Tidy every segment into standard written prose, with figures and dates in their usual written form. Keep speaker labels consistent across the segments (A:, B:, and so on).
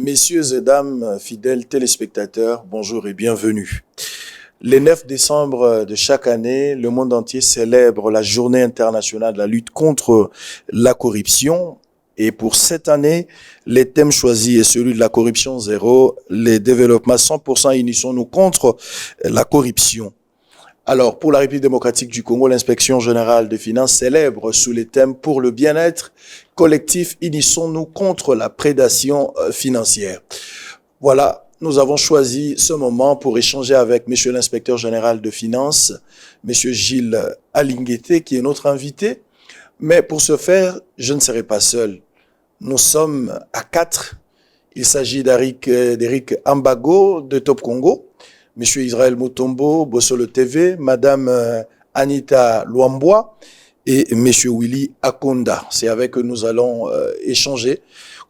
A: Messieurs et dames, fidèles téléspectateurs, bonjour et bienvenue. Le 9 décembre de chaque année, le monde entier célèbre la Journée internationale de la lutte contre la corruption. Et pour cette année, le thème choisi est celui de la corruption zéro, les développements 100% unissons-nous contre la corruption. Alors, pour la République démocratique du Congo, l'inspection générale des finances célèbre sous les thèmes pour le bien-être collectif, unissons-nous contre la prédation financière. Voilà, nous avons choisi ce moment pour échanger avec monsieur l'inspecteur général de finances, monsieur Gilles Alinguete, qui est notre invité. Mais pour ce faire, je ne serai pas seul. Nous sommes à 4. Il s'agit d'Éric Ambago de Top Congo, monsieur Israël Mutombo, Bossolo TV, madame Anita Luambois et monsieur Willy Akonda. C'est avec eux que nous allons échanger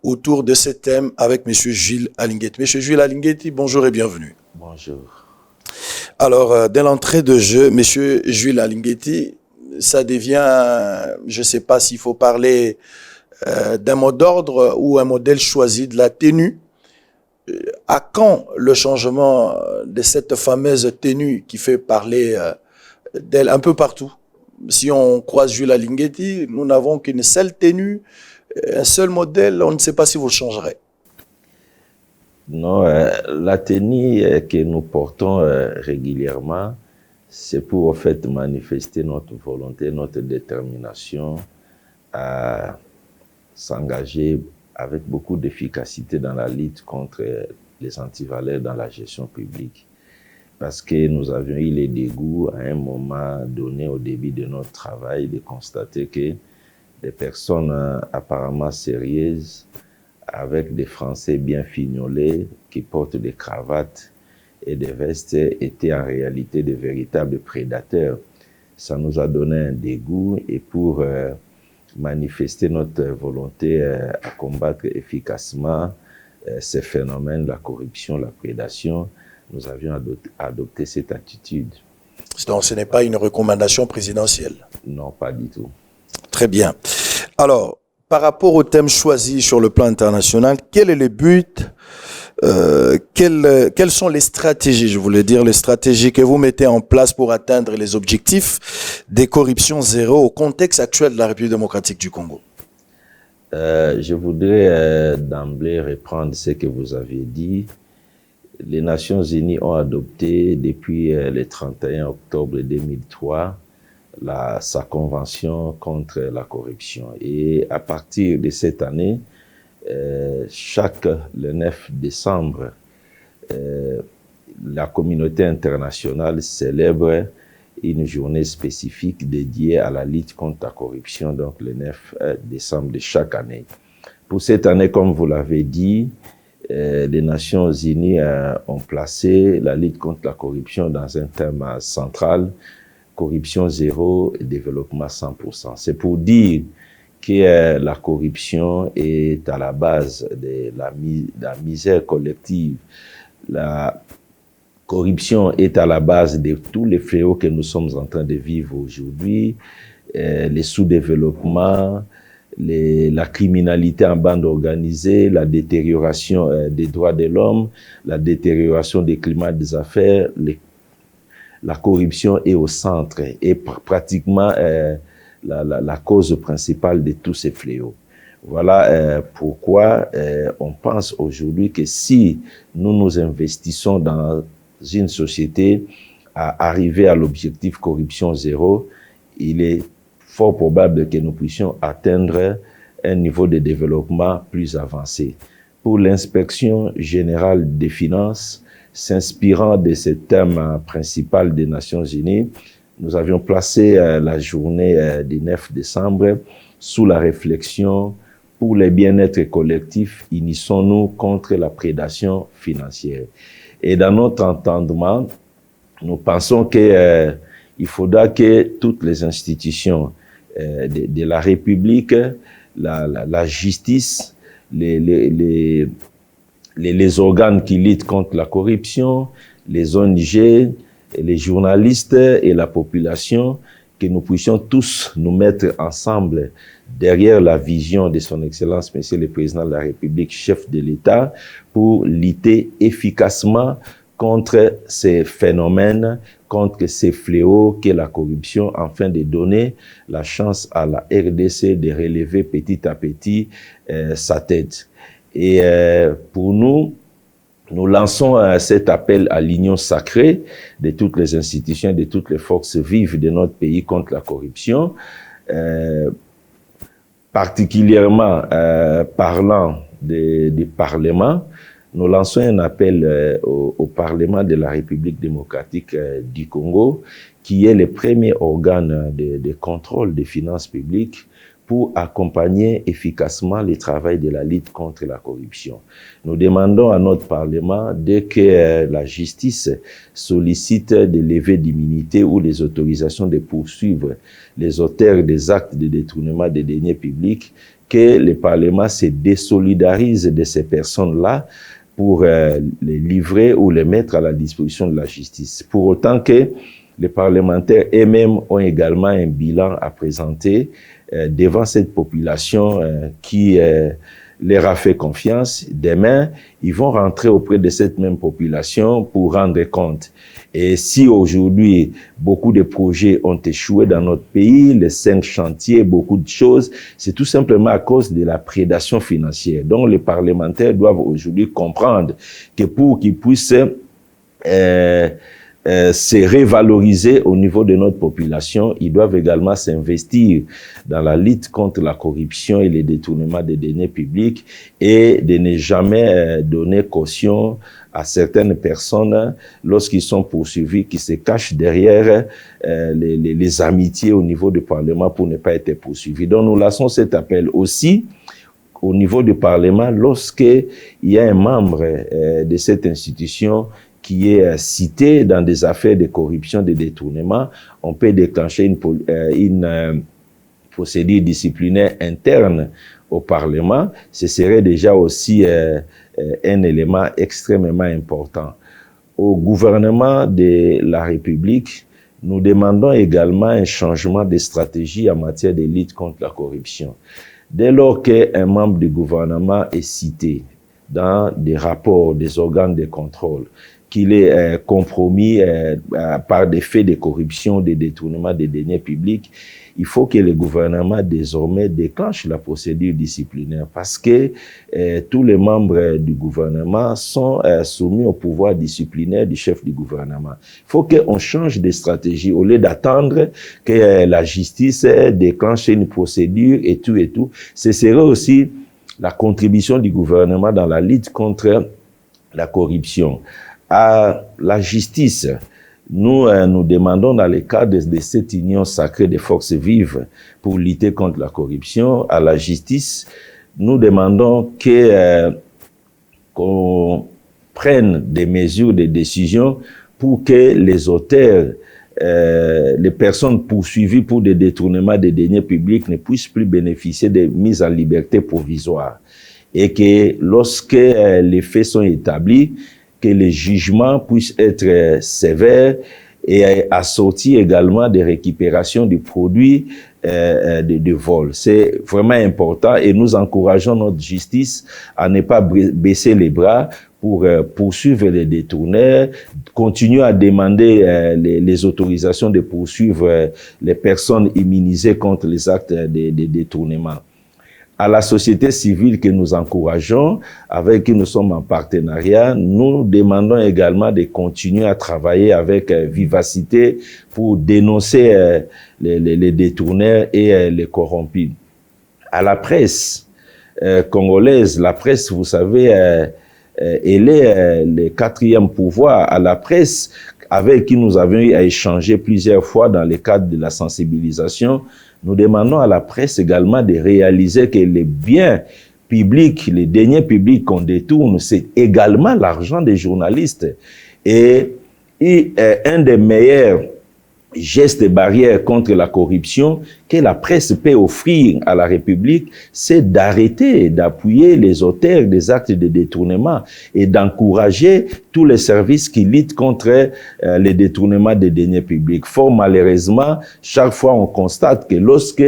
A: autour de ce thème avec monsieur Gilles Alinguete. Monsieur Gilles Alinguete, bonjour et bienvenue.
B: Bonjour.
A: Alors, dès l'entrée de jeu, monsieur Gilles Alinguete, ça devient, je ne sais pas s'il faut parler d'un mot d'ordre ou un modèle choisi de la tenue. À quand le changement de cette fameuse tenue qui fait parler d'elle un peu partout? Si on croise Gilles Alinguete, nous n'avons qu'une seule tenue, un seul modèle, on ne sait pas si vous le changerez.
B: Non, la tenue que nous portons régulièrement, c'est pour en fait manifester notre volonté, notre détermination à s'engager avec beaucoup d'efficacité dans la lutte contre les antivaleurs dans la gestion publique. Parce que nous avions eu les dégoûts à un moment donné au début de notre travail de constater que des personnes apparemment sérieuses, avec des Français bien fignolés, qui portent des cravates et des vestes, étaient en réalité de véritables prédateurs. Ça nous a donné un dégoût et pour manifester notre volonté à combattre efficacement ces phénomènes, la corruption, la prédation, nous avions adopté cette attitude.
A: Donc ce n'est pas une recommandation présidentielle?
B: Non, pas du tout.
A: Très bien. Alors, par rapport au thème choisi sur le plan international, quel est le but, quelles sont les stratégies, je voulais dire, les stratégies que vous mettez en place pour atteindre les objectifs des corruptions zéro au contexte actuel de la République démocratique du Congo?
B: Je voudrais d'emblée reprendre ce que vous aviez dit. Les Nations Unies ont adopté depuis le 31 octobre 2003 sa convention contre la corruption. Et à partir de cette année, le 9 décembre, la communauté internationale célèbre une journée spécifique dédiée à la lutte contre la corruption, donc le 9 décembre de chaque année. Pour cette année, comme vous l'avez dit, les Nations Unies ont placé la lutte contre la corruption dans un thème central, corruption zéro et développement 100%. C'est pour dire que la corruption est à la base de la misère collective. La corruption est à la base de tous les fléaux que nous sommes en train de vivre aujourd'hui, les sous-développements, la criminalité en bande organisée, la détérioration des droits de l'homme, la détérioration des climats des affaires. La corruption est au centre et pratiquement la cause principale de tous ces fléaux. Voilà pourquoi on pense aujourd'hui que si nous nous investissons dans une société à arriver à l'objectif corruption zéro, il est fort probable que nous puissions atteindre un niveau de développement plus avancé. Pour l'inspection générale des finances, s'inspirant de ce thème principal des Nations Unies, nous avions placé la journée du 9 décembre sous la réflexion pour le bien-être collectif, unissons-nous contre la prédation financière. Et dans notre entendement, nous pensons que il faudra que toutes les institutions de la République, la justice, les organes qui luttent contre la corruption, les ONG, les journalistes et la population, que nous puissions tous nous mettre ensemble derrière la vision de son Excellence, Monsieur le Président de la République, chef de l'État, pour lutter efficacement contre ces phénomènes, contre ces fléaux qu'est la corruption, afin de donner la chance à la RDC de relever petit à petit sa tête. Et pour nous, nous lançons cet appel à l'union sacrée de toutes les institutions, de toutes les forces vives de notre pays contre la corruption, particulièrement parlant du Parlement. Nous lançons un appel au Parlement de la République démocratique du Congo, qui est le premier organe de contrôle des finances publiques, pour accompagner efficacement le travail de la lutte contre la corruption. Nous demandons à notre Parlement, dès que la justice sollicite des levées d'immunité ou les autorisations de poursuivre les auteurs des actes de détournement des deniers publics, que le Parlement se désolidarise de ces personnes-là pour les livrer ou les mettre à la disposition de la justice. Pour autant que les parlementaires eux-mêmes ont également un bilan à présenter devant cette population qui leur a fait confiance. Demain, ils vont rentrer auprès de cette même population pour rendre compte. Et si aujourd'hui, beaucoup de projets ont échoué dans notre pays, les 5 chantiers, beaucoup de choses, c'est tout simplement à cause de la prédation financière. Donc, les parlementaires doivent aujourd'hui comprendre que pour qu'ils puissent se révaloriser au niveau de notre population, ils doivent également s'investir dans la lutte contre la corruption et les détournements des deniers publics et de ne jamais donner caution à certaines personnes lorsqu'ils sont poursuivis, qui se cachent derrière les amitiés au niveau du Parlement pour ne pas être poursuivis. Donc nous lançons cet appel aussi au niveau du Parlement lorsqu'il y a un membre de cette institution qui est cité dans des affaires de corruption, de détournement, on peut déclencher une procédure disciplinaire interne au Parlement. Ce serait déjà aussi un élément extrêmement important. Au gouvernement de la République, nous demandons également un changement de stratégie en matière de lutte contre la corruption. Dès lors qu'un membre du gouvernement est cité dans des rapports des organes de contrôle, qu'il est compromis par des faits de corruption, de détournement des deniers publics, il faut que le gouvernement désormais déclenche la procédure disciplinaire parce que tous les membres du gouvernement sont soumis au pouvoir disciplinaire du chef du gouvernement. Il faut qu'on change de stratégie au lieu d'attendre que la justice déclenche une procédure et tout. Ce serait aussi la contribution du gouvernement dans la lutte contre la corruption. À la justice, nous demandons dans le cadre de cette union sacrée des forces vives pour lutter contre la corruption, à la justice, nous demandons qu'on prenne des mesures, des décisions pour que les auteurs, les personnes poursuivies pour des détournements des deniers publics ne puissent plus bénéficier de mises en liberté provisoire. Et que lorsque les faits sont établis, que les jugements puissent être sévères et assortis également de récupération du produit de vol. C'est vraiment important et nous encourageons notre justice à ne pas baisser les bras pour poursuivre les détourneurs, continuer à demander les autorisations de poursuivre les personnes immunisées contre les actes de détournement. À la société civile que nous encourageons, avec qui nous sommes en partenariat, nous demandons également de continuer à travailler avec vivacité pour dénoncer les détourneurs et les corrompus. À la presse congolaise, la presse, vous savez, elle est le 4e pouvoir. À la presse, avec qui nous avions eu à échanger plusieurs fois dans le cadre de la sensibilisation, nous demandons à la presse également de réaliser que les biens publics, les deniers publics qu'on détourne, c'est également l'argent des journalistes. Et un des meilleurs gestes et barrières contre la corruption que la presse peut offrir à la République, c'est d'arrêter, d'appuyer les auteurs des actes de détournement et d'encourager tous les services qui luttent contre les détournements des deniers publics. Fort malheureusement, chaque fois on constate que lorsque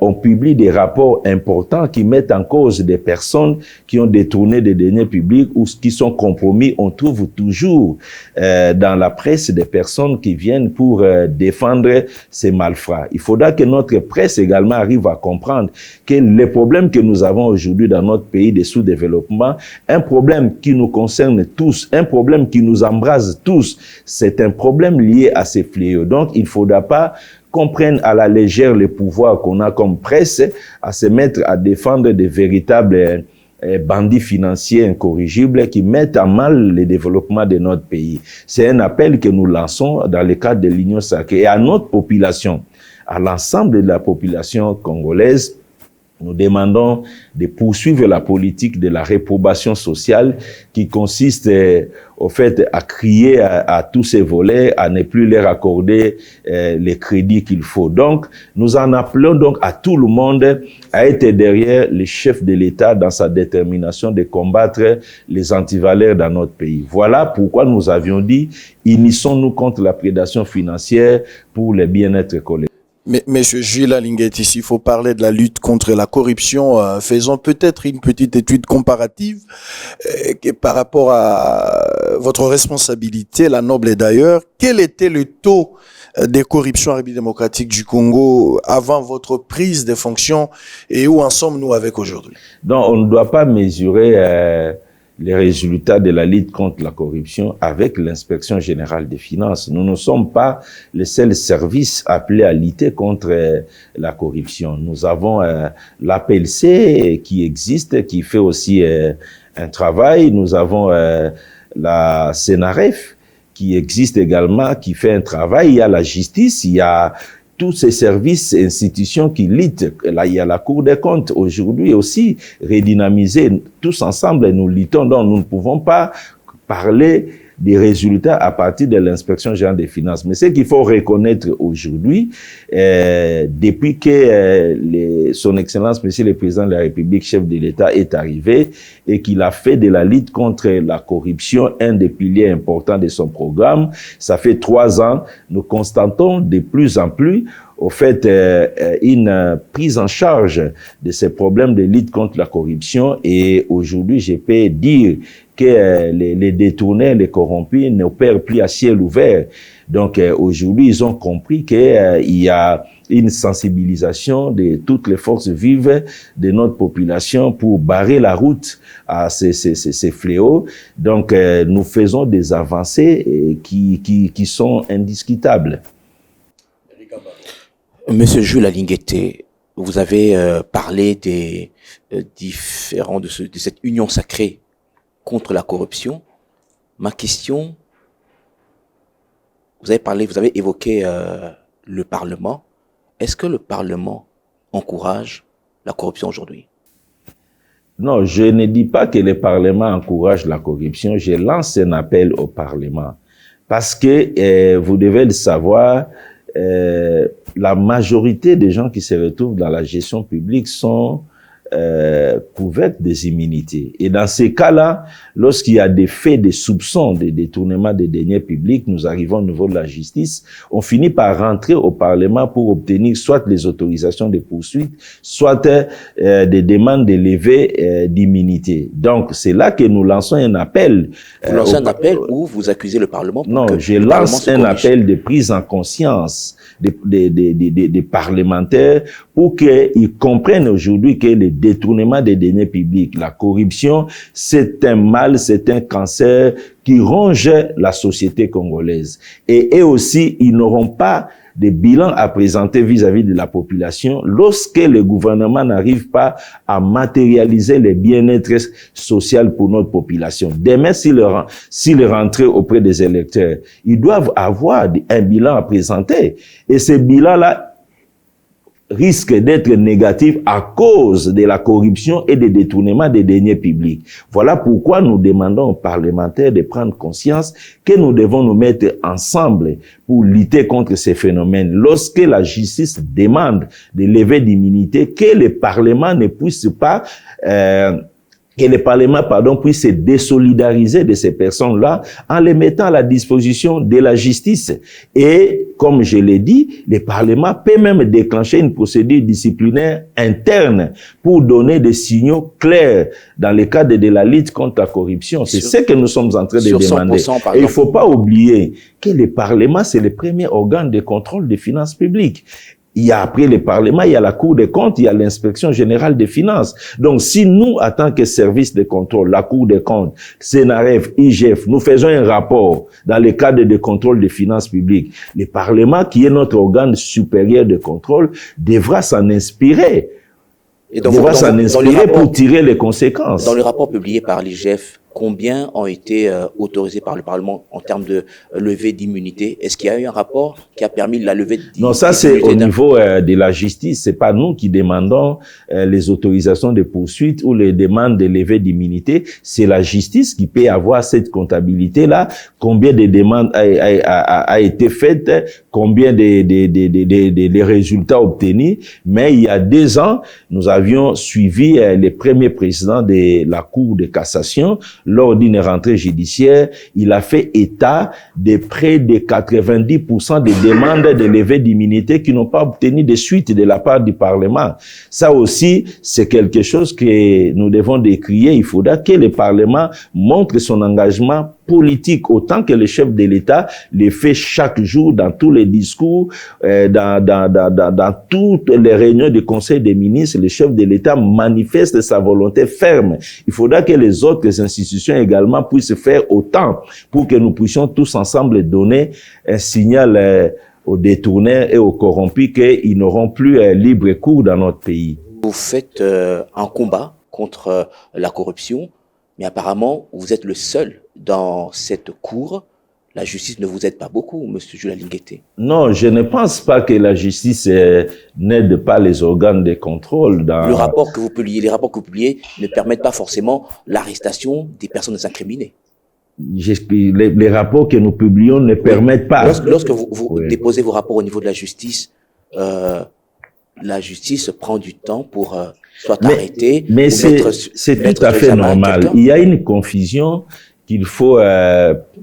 B: on publie des rapports importants qui mettent en cause des personnes qui ont détourné des deniers publics ou qui sont compromis. On trouve toujours dans la presse des personnes qui viennent pour défendre ces malfrats. Il faudra que notre presse également arrive à comprendre que les problèmes que nous avons aujourd'hui dans notre pays de sous-développement, un problème qui nous concerne tous, un problème qui nous embrase tous, c'est un problème lié à ces fléaux. Donc, il ne faudra pas qu'on prenne à la légère les pouvoirs qu'on a comme presse à se mettre à défendre des véritables bandits financiers incorrigibles qui mettent à mal le développement de notre pays. C'est un appel que nous lançons dans le cadre de l'Union sacrée et à notre population, à l'ensemble de la population congolaise. Nous demandons de poursuivre la politique de la réprobation sociale qui consiste au fait à crier à tous ces volets, à ne plus leur accorder les crédits qu'il faut. Donc, nous en appelons donc à tout le monde à être derrière le chef de l'État dans sa détermination de combattre les antivaleurs dans notre pays. Voilà pourquoi nous avions dit, unissons-nous contre la prédation financière pour le bien-être collectif.
A: Mais, Monsieur Jules Alinguet, ici, il faut parler de la lutte contre la corruption. Faisons peut-être une petite étude comparative par rapport à votre responsabilité, la noble et d'ailleurs. Quel était le taux des corruptions en République démocratique du Congo avant votre prise de fonction et où en sommes-nous avec aujourd'hui?
B: Donc, on ne doit pas mesurer les résultats de la lutte contre la corruption avec l'inspection générale des finances. Nous ne sommes pas les seuls services appelés à lutter contre la corruption. Nous avons l'APLC qui existe, qui fait aussi un travail. Nous avons la Sénaref qui existe également, qui fait un travail. Il y a la justice, il y a tous ces services et institutions qui luttent. Là, il y a la Cour des comptes aujourd'hui aussi redynamisée. Tous ensemble, nous luttons. Donc, nous ne pouvons pas parler des résultats à partir de l'inspection générale des finances. Mais ce qu'il faut reconnaître aujourd'hui, depuis que son Excellence, Monsieur le Président de la République, chef de l'État, est arrivé et qu'il a fait de la lutte contre la corruption un des piliers importants de son programme, ça fait 3 ans, nous constatons de plus en plus au fait une prise en charge de ces problèmes de lutte contre la corruption. Et aujourd'hui, je peux dire que les détournés, les corrompus n'opèrent plus à ciel ouvert. Donc aujourd'hui, ils ont compris qu'il y a une sensibilisation de toutes les forces vives de notre population pour barrer la route à ces fléaux. Donc nous faisons des avancées qui sont indiscutables.
C: Monsieur Jules Alinguet, vous avez parlé des différents de cette union sacrée contre la corruption. Ma question, vous avez évoqué le Parlement. Est-ce que le Parlement encourage la corruption aujourd'hui?
B: Non, je ne dis pas que le Parlement encourage la corruption. Je lance un appel au Parlement. Parce que, vous devez le savoir, la majorité des gens qui se retrouvent dans la gestion publique sont couvertes des immunités. Et dans ces cas-là, lorsqu'il y a des faits, des soupçons de détournement des deniers publics, nous arrivons au niveau de la justice, on finit par rentrer au Parlement pour obtenir soit les autorisations de poursuite, soit des demandes de levée d'immunité. Donc, c'est là que nous lançons un appel.
C: Vous lancez un appel ou vous accusez le Parlement?
B: Non, je lance un appel de prise en conscience des parlementaires pour qu'ils comprennent aujourd'hui que le détournement des deniers publics, la corruption, c'est un mal, c'est un cancer qui ronge la société congolaise. Et eux aussi, ils n'auront pas de bilan à présenter vis-à-vis de la population lorsque le gouvernement n'arrive pas à matérialiser le bien-être social pour notre population. Demain, s'il est rentré auprès des électeurs, ils doivent avoir un bilan à présenter. Et ce bilan-là, risque d'être négatif à cause de la corruption et des détournements des deniers publics. Voilà pourquoi nous demandons aux parlementaires de prendre conscience que nous devons nous mettre ensemble pour lutter contre ces phénomènes. Lorsque la justice demande de lever d'immunité, que le Parlement ne puisse pas que le Parlement, puisse se désolidariser de ces personnes-là en les mettant à la disposition de la justice. Et, comme je l'ai dit, le Parlement peut même déclencher une procédure disciplinaire interne pour donner des signaux clairs dans le cadre de la lutte contre la corruption. C'est ce que nous sommes en train de demander. Et il ne faut pas oublier que le Parlement, c'est le premier organe de contrôle des finances publiques. Il y a après le Parlement, il y a la Cour des comptes, il y a l'inspection générale des finances. Donc, si nous, en tant que service de contrôle, la Cour des comptes, CNRF, IGF, nous faisons un rapport dans le cadre de contrôle des finances publiques, le Parlement, qui est notre organe supérieur de contrôle, devra s'en inspirer. Et donc, devra s'en inspirer pour tirer les conséquences.
C: Dans le rapport publié par l'IGF, combien ont été autorisés par le Parlement en termes de levée d'immunité? Est-ce qu'il y a eu un rapport qui a permis la levée d'immunité?
B: Non, ça c'est au niveau de la justice. C'est pas nous qui demandons les autorisations de poursuite ou les demandes de levée d'immunité. C'est la justice qui peut avoir cette comptabilité-là. Combien de demandes a été faites, combien de résultats obtenus. Mais il y a 2 ans, nous avions suivi les premiers présidents de la Cour de cassation. Lors d'une rentrée judiciaire, il a fait état de près de 90% des demandes de levée d'immunité qui n'ont pas obtenu de suite de la part du Parlement. Ça aussi, c'est quelque chose que nous devons décrier. Il faudra que le Parlement montre son engagement politique autant que le chef de l'État le fait chaque jour dans tous les discours, dans toutes les réunions du Conseil des ministres. Le chef de l'État manifeste sa volonté ferme. Il faudra que les autres institutions également puissent faire autant pour que nous puissions tous ensemble donner un signal aux détourneurs et aux corrompus qu'ils n'auront plus libre cours dans notre pays.
C: Vous faites un combat contre la corruption, mais apparemment, vous êtes le seul dans cette cour. La justice ne vous aide pas beaucoup, Monsieur Jules Alinguété.
B: Non, je ne pense pas que la justice n'aide pas les organes de contrôle.
C: Les rapports que vous publiez ne permettent pas forcément l'arrestation des personnes incriminées.
B: Les rapports que nous publions ne permettent pas.
C: Lorsque vous déposez vos rapports au niveau de la justice prend du temps pour soit arrêter.
B: Mais c'est tout à fait normal. Il y a une confusion qu'il faut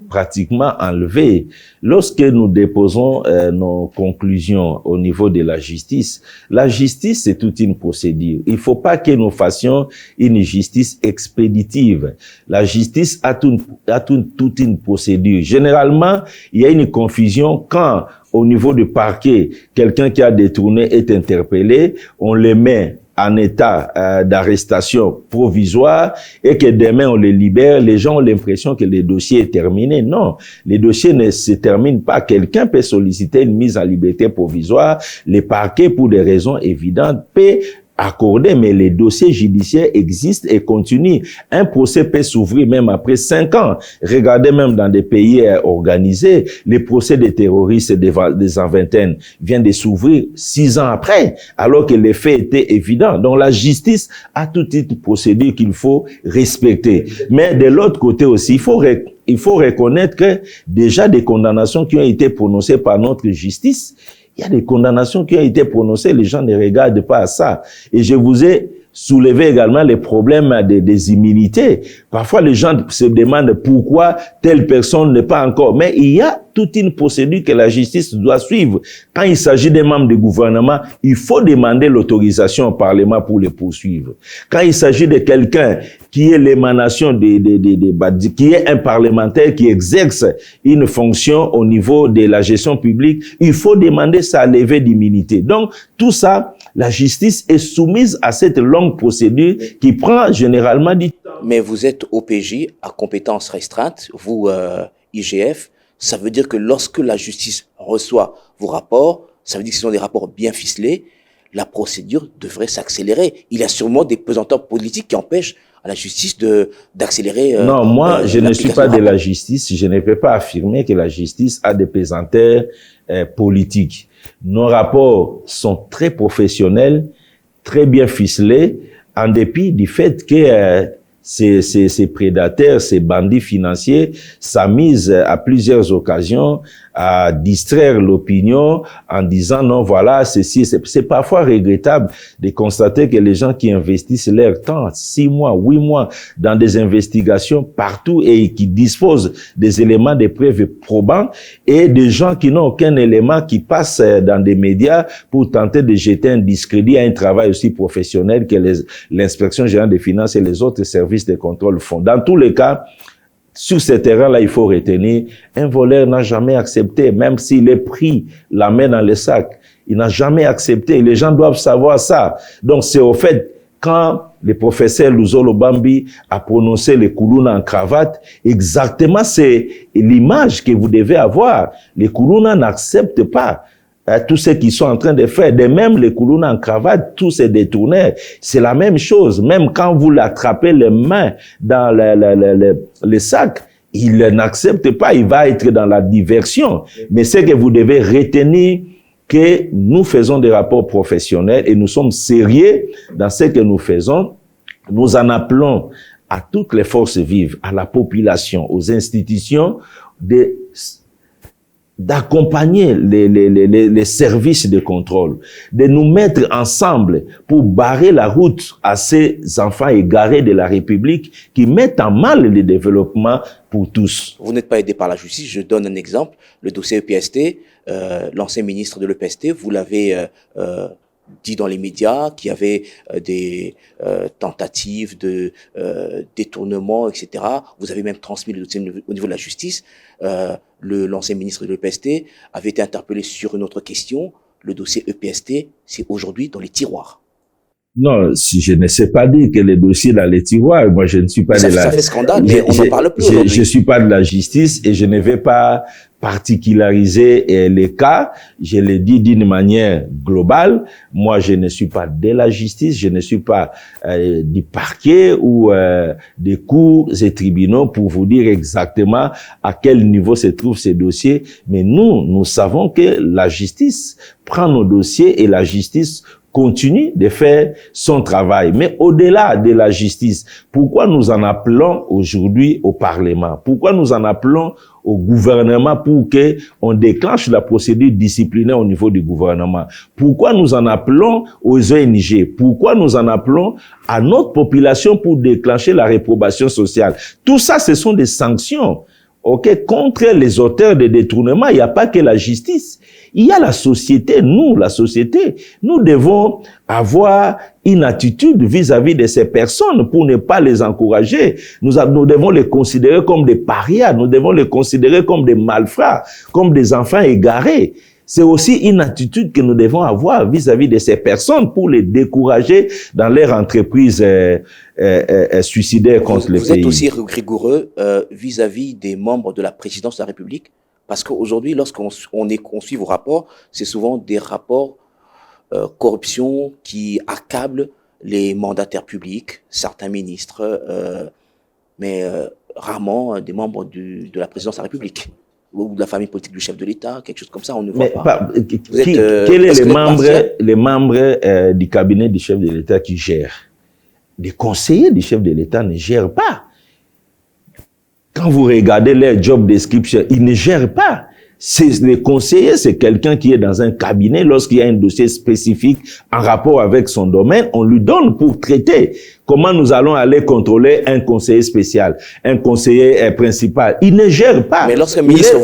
B: pratiquement enlever. Lorsque nous déposons nos conclusions au niveau de la justice, c'est toute une procédure. Il ne faut pas que nous fassions une justice expéditive. La justice a toute une procédure. Généralement, il y a une confusion quand, au niveau du parquet, quelqu'un qui a détourné est interpellé, on le met en état d'arrestation provisoire et que demain on les libère, les gens ont l'impression que le dossier est terminé. Non, le dossier ne se termine pas. Quelqu'un peut solliciter une mise en liberté provisoire. Le parquet, pour des raisons évidentes, peut accorder, mais les dossiers judiciaires existent et continuent. Un procès peut s'ouvrir même après 5 ans. Regardez même dans des pays organisés, les procès des terroristes des en vingtaine viennent de s'ouvrir 6 ans après, alors que les faits étaient évidents. Donc la justice a toute une procédure qu'il faut respecter. Mais de l'autre côté aussi, il faut reconnaître que déjà des condamnations qui ont été prononcées par notre justice, il y a des condamnations qui ont été prononcées, les gens ne regardent pas à ça. Et je vous ai soulevé également les problèmes des immunités. Parfois, les gens se demandent pourquoi telle personne n'est pas encore. Mais il y a toute une procédure que la justice doit suivre. Quand il s'agit des membres du gouvernement, il faut demander l'autorisation au Parlement pour les poursuivre. Quand il s'agit de quelqu'un qui est l'émanation qui est un parlementaire qui exerce une fonction au niveau de la gestion publique, il faut demander sa levée d'immunité. Donc, tout ça, la justice est soumise à cette longue procédure qui prend généralement du temps.
C: Mais vous êtes OPJ à compétences restreintes, vous, IGF. Ça veut dire que lorsque la justice reçoit vos rapports, ça veut dire que ce sont des rapports bien ficelés, la procédure devrait s'accélérer. Il y a sûrement des pesanteurs politiques qui empêchent à la justice d'accélérer.
B: Non, moi, je ne suis pas de la justice. Je ne peux pas affirmer que la justice a des pesanteurs politiques. Nos rapports sont très professionnels, très bien ficelés, en dépit du fait que ces prédateurs, ces bandits financiers s'amusent à plusieurs occasions à distraire l'opinion en disant non, voilà, ceci, c'est parfois regrettable de constater que les gens qui investissent leur temps, 6 mois, 8 mois, dans des investigations partout et qui disposent des éléments de preuves probants et des gens qui n'ont aucun élément qui passent dans des médias pour tenter de jeter un discrédit à un travail aussi professionnel que l'inspection générale des finances et les autres services de contrôle font. Dans tous les cas, sur ce terrain-là, il faut retenir, un voleur n'a jamais accepté, même s'il est pris la main dans le sac, il n'a jamais accepté. Les gens doivent savoir ça. Donc, c'est au fait, quand le professeur Luzolo Bambi a prononcé les Koulouna en cravate, exactement c'est l'image que vous devez avoir. Les Koulouna n'acceptent pas tout ce qu'ils sont en train de faire. De même, les Koulouna en cravate, tous ces détourneurs, c'est la même chose. Même quand vous l'attrapez les mains dans le sac, il n'accepte pas, il va être dans la diversion. Mais c'est que vous devez retenir que nous faisons des rapports professionnels et nous sommes sérieux dans ce que nous faisons. Nous en appelons à toutes les forces vives, à la population, aux institutions, d'accompagner les services de contrôle, de nous mettre ensemble pour barrer la route à ces enfants égarés de la République qui mettent en mal le développement pour tous.
C: Vous n'êtes pas aidé par la justice. Je donne un exemple. Le dossier EPST, l'ancien ministre de l'EPST, vous l'avez dit dans les médias qu'il y avait des tentatives de détournement, etc. Vous avez même transmis le dossier au niveau de la justice. L'ancien ministre de l'EPST avait été interpellé sur une autre question. Le dossier EPST, c'est aujourd'hui dans les tiroirs.
B: Non, si je ne sais pas dire que les dossiers dans les tiroirs, moi je ne suis pas
C: ça fait scandale, mais on n'en parle plus.
B: Je suis pas de la justice et je ne vais pas particulariser les cas. Je le dis d'une manière globale. Moi, je ne suis pas de la justice, je ne suis pas du parquet ou des cours et tribunaux pour vous dire exactement à quel niveau se trouvent ces dossiers. Mais nous savons que la justice prend nos dossiers et la justice continue de faire son travail. Mais au-delà de la justice, pourquoi nous en appelons aujourd'hui au Parlement? Pourquoi nous en appelons au gouvernement pour que on déclenche la procédure disciplinaire au niveau du gouvernement? Pourquoi nous en appelons aux ONG? Pourquoi nous en appelons à notre population pour déclencher la réprobation sociale? Tout ça, ce sont des sanctions. Ok, contre les auteurs de détournement, il n'y a pas que la justice. Il y a la société, la société. Nous devons avoir une attitude vis-à-vis de ces personnes pour ne pas les encourager. Nous devons les considérer comme des parias, nous devons les considérer comme des malfrats, comme des enfants égarés. C'est aussi une attitude que nous devons avoir vis-à-vis de ces personnes pour les décourager dans leur entreprise suicidaire contre le pays.
C: Vous êtes aussi rigoureux vis-à-vis des membres de la présidence de la République? Parce qu'aujourd'hui, lorsqu'on suit vos rapports, c'est souvent des rapports corruption qui accablent les mandataires publics, certains ministres, mais rarement des membres de la présidence de la République ou de la famille politique du chef de l'État, quelque chose comme ça, on ne voit pas.
B: Quels sont les membres du cabinet du chef de l'État qui gèrent? Les conseillers du chef de l'État ne gèrent pas. Quand vous regardez leur job description, ils ne gèrent pas. Les conseillers, c'est quelqu'un qui est dans un cabinet. Lorsqu'il y a un dossier spécifique en rapport avec son domaine, on lui donne pour traiter. Comment nous allons aller contrôler un conseiller spécial, un conseiller principal? Il ne gère pas.
C: Mais lorsqu'un ministre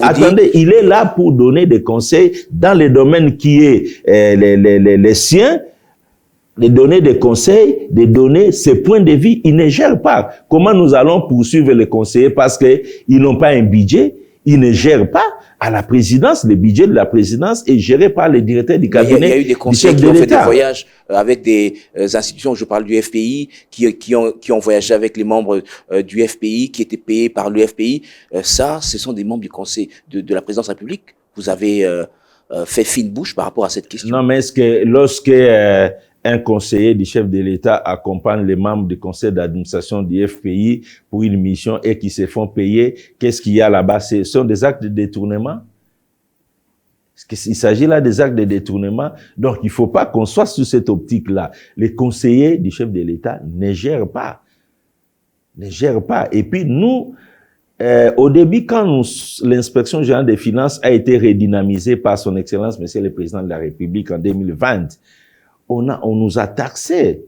B: il est là pour donner des conseils dans les domaines qui est les siens, de donner des conseils, de donner ses points de vue. Ils ne gèrent pas. Comment nous allons poursuivre les conseillers parce qu'ils n'ont pas un budget? Ils ne gèrent pas. À la présidence, le budget de la présidence est géré par les directeurs du cabinet.
C: Il y a eu des conseillers qui ont fait des voyages avec des institutions, je parle du FPI, qui ont voyagé avec les membres du FPI, qui étaient payés par le FPI. Ça, ce sont des membres du conseil de la présidence de la République. Vous avez fait fine bouche par rapport à cette question.
B: Non, mais est-ce que lorsque un conseiller du chef de l'État accompagne les membres du conseil d'administration du FPI pour une mission et qui se font payer, qu'est-ce qu'il y a là-bas? Ce sont des actes de détournement? Il s'agit là des actes de détournement. Donc, il ne faut pas qu'on soit sur cette optique-là. Les conseillers du chef de l'État ne gèrent pas. Et puis, nous, au début, quand l'inspection générale des finances a été redynamisée par son Excellence, Monsieur le Président de la République en 2020, on nous a taxé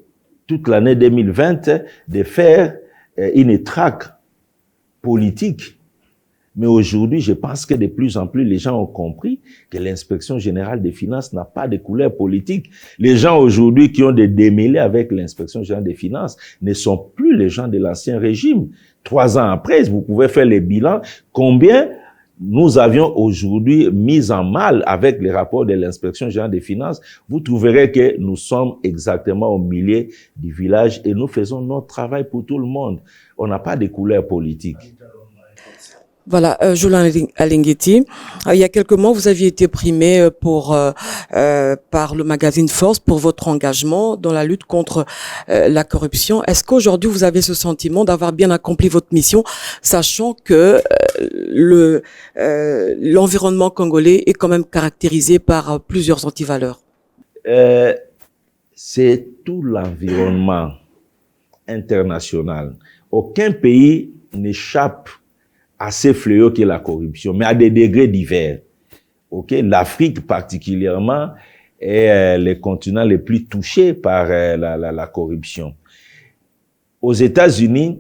B: toute l'année 2020 de faire une traque politique. Mais aujourd'hui, je pense que de plus en plus, les gens ont compris que l'inspection générale des finances n'a pas de couleur politique. Les gens aujourd'hui qui ont des démêlés avec l'inspection générale des finances ne sont plus les gens de l'ancien régime. 3 ans après, vous pouvez faire les bilans. Combien nous avions aujourd'hui mis en mal avec les rapports de l'inspection générale des finances, vous trouverez que nous sommes exactement au milieu du village et nous faisons notre travail pour tout le monde. On n'a pas de couleur politique.
D: Voilà, Jolan Alingueti, il y a quelques mois, vous aviez été primé par le magazine Force pour votre engagement dans la lutte contre la corruption. Est-ce qu'aujourd'hui, vous avez ce sentiment d'avoir bien accompli votre mission, sachant que l'environnement congolais est quand même caractérisé par plusieurs antivaleurs?
B: C'est tout l'environnement international. Aucun pays n'échappe à ces fléaux qu'est la corruption, mais à des degrés divers. L'Afrique particulièrement est le continent le plus touché par la corruption. Aux États-Unis,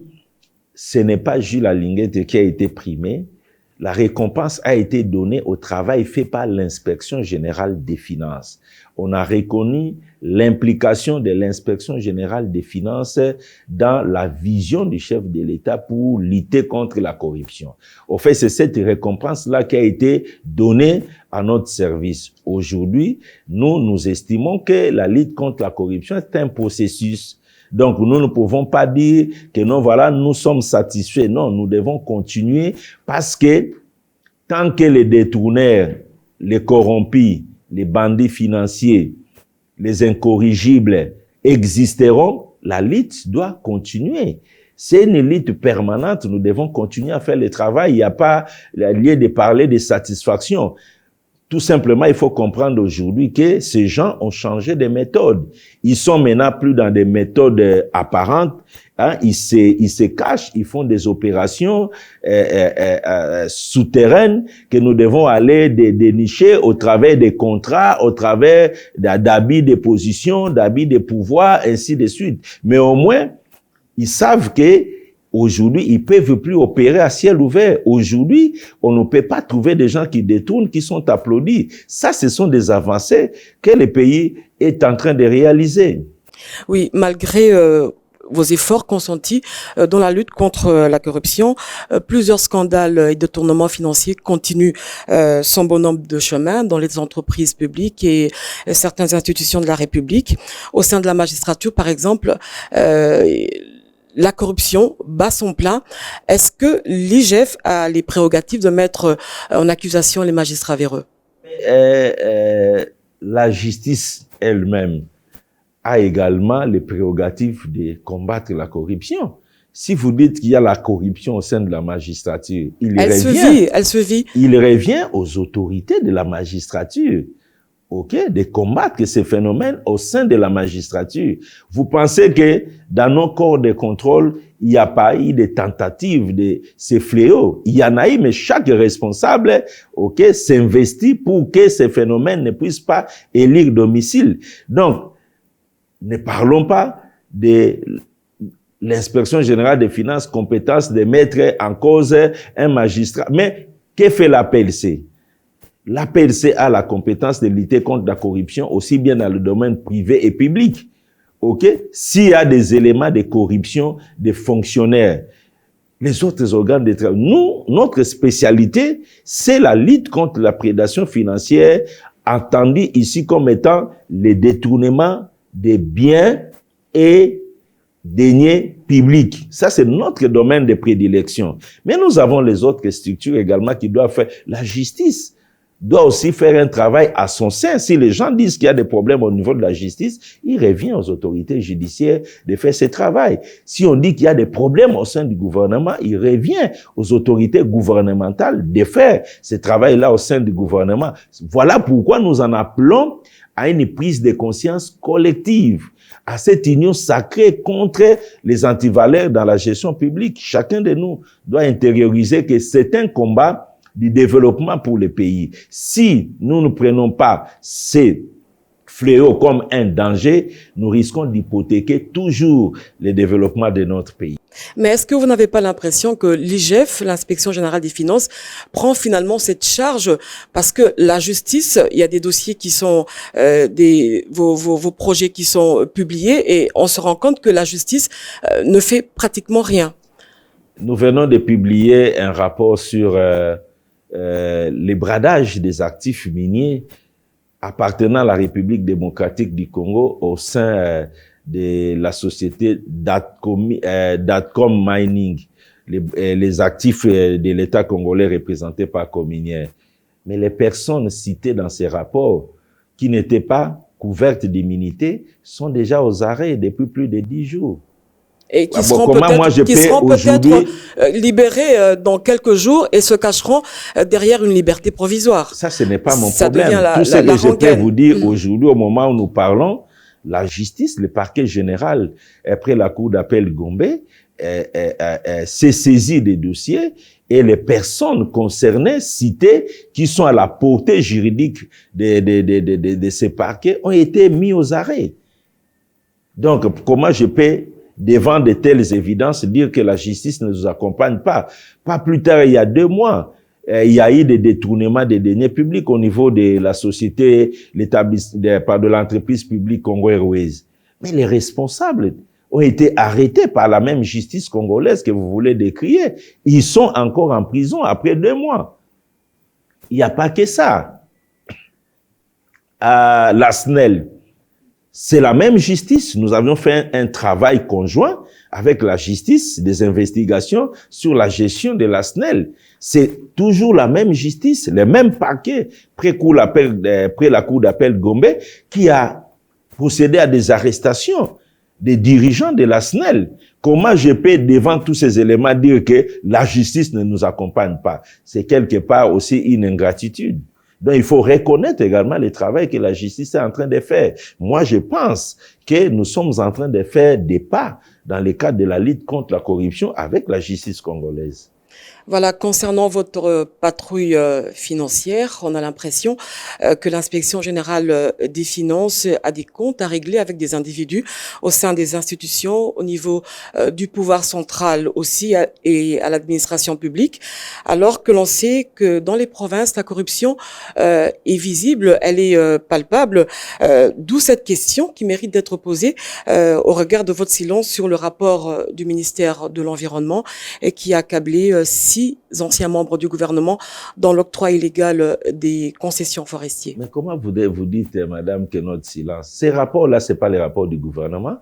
B: ce n'est pas Jules Alingueti qui a été primé. La récompense a été donnée au travail fait par l'inspection générale des finances. On a reconnu l'implication de l'inspection générale des finances dans la vision du chef de l'État pour lutter contre la corruption. Au fait, c'est cette récompense-là qui a été donnée à notre service. Aujourd'hui, nous estimons que la lutte contre la corruption est un processus. Donc, nous ne pouvons pas dire que non, voilà, nous sommes satisfaits. Non, nous devons continuer parce que tant que les détourneurs, les corrompus, les bandits financiers, les incorrigibles existeront, la lutte doit continuer. C'est une lutte permanente, nous devons continuer à faire le travail. Il n'y a pas lieu de parler de satisfaction. Tout simplement, il faut comprendre aujourd'hui que ces gens ont changé de méthode. Ils sont maintenant plus dans des méthodes apparentes. Ils se cachent, ils font des opérations souterraines que nous devons aller dénicher au travers des contrats, au travers d'habits de position, d'habits de pouvoir, ainsi de suite. Mais au moins, ils savent que aujourd'hui, ils peuvent plus opérer à ciel ouvert. Aujourd'hui, on ne peut pas trouver des gens qui détournent, qui sont applaudis. Ça, ce sont des avancées que le pays est en train de réaliser.
D: Oui, malgré vos efforts consentis dans la lutte contre la corruption, plusieurs scandales et détournements financiers continuent son bonhomme de chemin dans les entreprises publiques et certaines institutions de la République. Au sein de la magistrature, par exemple, la corruption bat son plein. Est-ce que l'IGF a les prérogatives de mettre en accusation les magistrats véreux?
B: La justice elle-même a également les prérogatives de combattre la corruption. Si vous dites qu'il y a la corruption au sein de la magistrature, elle se vit. Il revient aux autorités de la magistrature. De combattre ces phénomènes au sein de la magistrature. Vous pensez que dans nos corps de contrôle, il n'y a pas eu de tentatives de ces fléaux. Il y en a eu, mais chaque responsable, s'investit pour que ces phénomènes ne puissent pas élire domicile. Donc, ne parlons pas de l'inspection générale des finances, compétence de mettre en cause un magistrat. Mais, que fait la PLC? La PLC a la compétence de lutter contre la corruption aussi bien dans le domaine privé et public. S'il y a des éléments de corruption des fonctionnaires, les autres organes de travail, notre spécialité, c'est la lutte contre la prédation financière, entendue ici comme étant le détournement des biens et deniers publics. Ça, c'est notre domaine de prédilection. Mais nous avons les autres structures également qui doivent faire la justice. doit aussi faire un travail à son sein. Si les gens disent qu'il y a des problèmes au niveau de la justice, il revient aux autorités judiciaires de faire ce travail. Si on dit qu'il y a des problèmes au sein du gouvernement, il revient aux autorités gouvernementales de faire ce travail-là au sein du gouvernement. Voilà pourquoi nous en appelons à une prise de conscience collective, à cette union sacrée contre les antivaleurs dans la gestion publique. Chacun de nous doit intérioriser que c'est un combat du développement pour le pays. Si nous ne prenons pas ces fléaux comme un danger, nous risquons d'hypothéquer toujours le développement de notre pays.
D: Mais est-ce que vous n'avez pas l'impression que l'IGF, l'Inspection générale des finances, prend finalement cette charge parce que la justice, il y a des dossiers qui sont vos projets qui sont publiés et on se rend compte que la justice ne fait pratiquement rien.
B: Nous venons de publier un rapport sur les bradages des actifs miniers appartenant à la République démocratique du Congo au sein de la société Datcom Mining, les actifs de l'État congolais représentés par Cominière. Mais les personnes citées dans ces rapports, qui n'étaient pas couvertes d'immunité, sont déjà aux arrêts depuis plus de 10 jours.
D: Et qui seront peut-être libérés dans quelques jours et se cacheront derrière une liberté provisoire.
B: Ça, ce n'est pas mon problème. Tout ce que je peux vous dire aujourd'hui, au moment où nous parlons, la justice, le parquet général, après la cour d'appel Gombe, s'est saisi des dossiers et les personnes concernées, citées, qui sont à la portée juridique de ces parquets, ont été mis aux arrêts. Donc, comment je peux, devant de telles évidences, dire que la justice ne nous accompagne pas? Pas plus tard, il y a 2 mois, il y a eu des détournements des deniers publics au niveau de la société, de l'entreprise publique Congo Airways. Mais les responsables ont été arrêtés par la même justice congolaise que vous voulez décrire. Ils sont encore en prison après 2 mois. Il n'y a pas que ça. La SNEL, c'est la même justice. Nous avions fait un travail conjoint avec la justice, des investigations sur la gestion de la SNEL. C'est toujours la même justice, le même parquet, près la cour d'appel Gombe, qui a procédé à des arrestations des dirigeants de la SNEL. Comment je peux, devant tous ces éléments, dire que la justice ne nous accompagne pas? C'est quelque part aussi une ingratitude. Donc, il faut reconnaître également le travail que la justice est en train de faire. Moi, je pense que nous sommes en train de faire des pas dans le cadre de la lutte contre la corruption avec la justice congolaise.
D: Voilà, concernant votre patrouille financière, on a l'impression que l'inspection générale des finances a des comptes à régler avec des individus au sein des institutions, au niveau du pouvoir central aussi et à l'administration publique, alors que l'on sait que dans les provinces, la corruption est visible, elle est palpable, d'où cette question qui mérite d'être posée au regard de votre silence sur le rapport du ministère de l'Environnement et qui a accablé 6 anciens membres du gouvernement dans l'octroi illégal des concessions forestières.
B: Mais comment vous dites, madame, que notre silence? Ces rapports-là, c'est pas les rapports du gouvernement,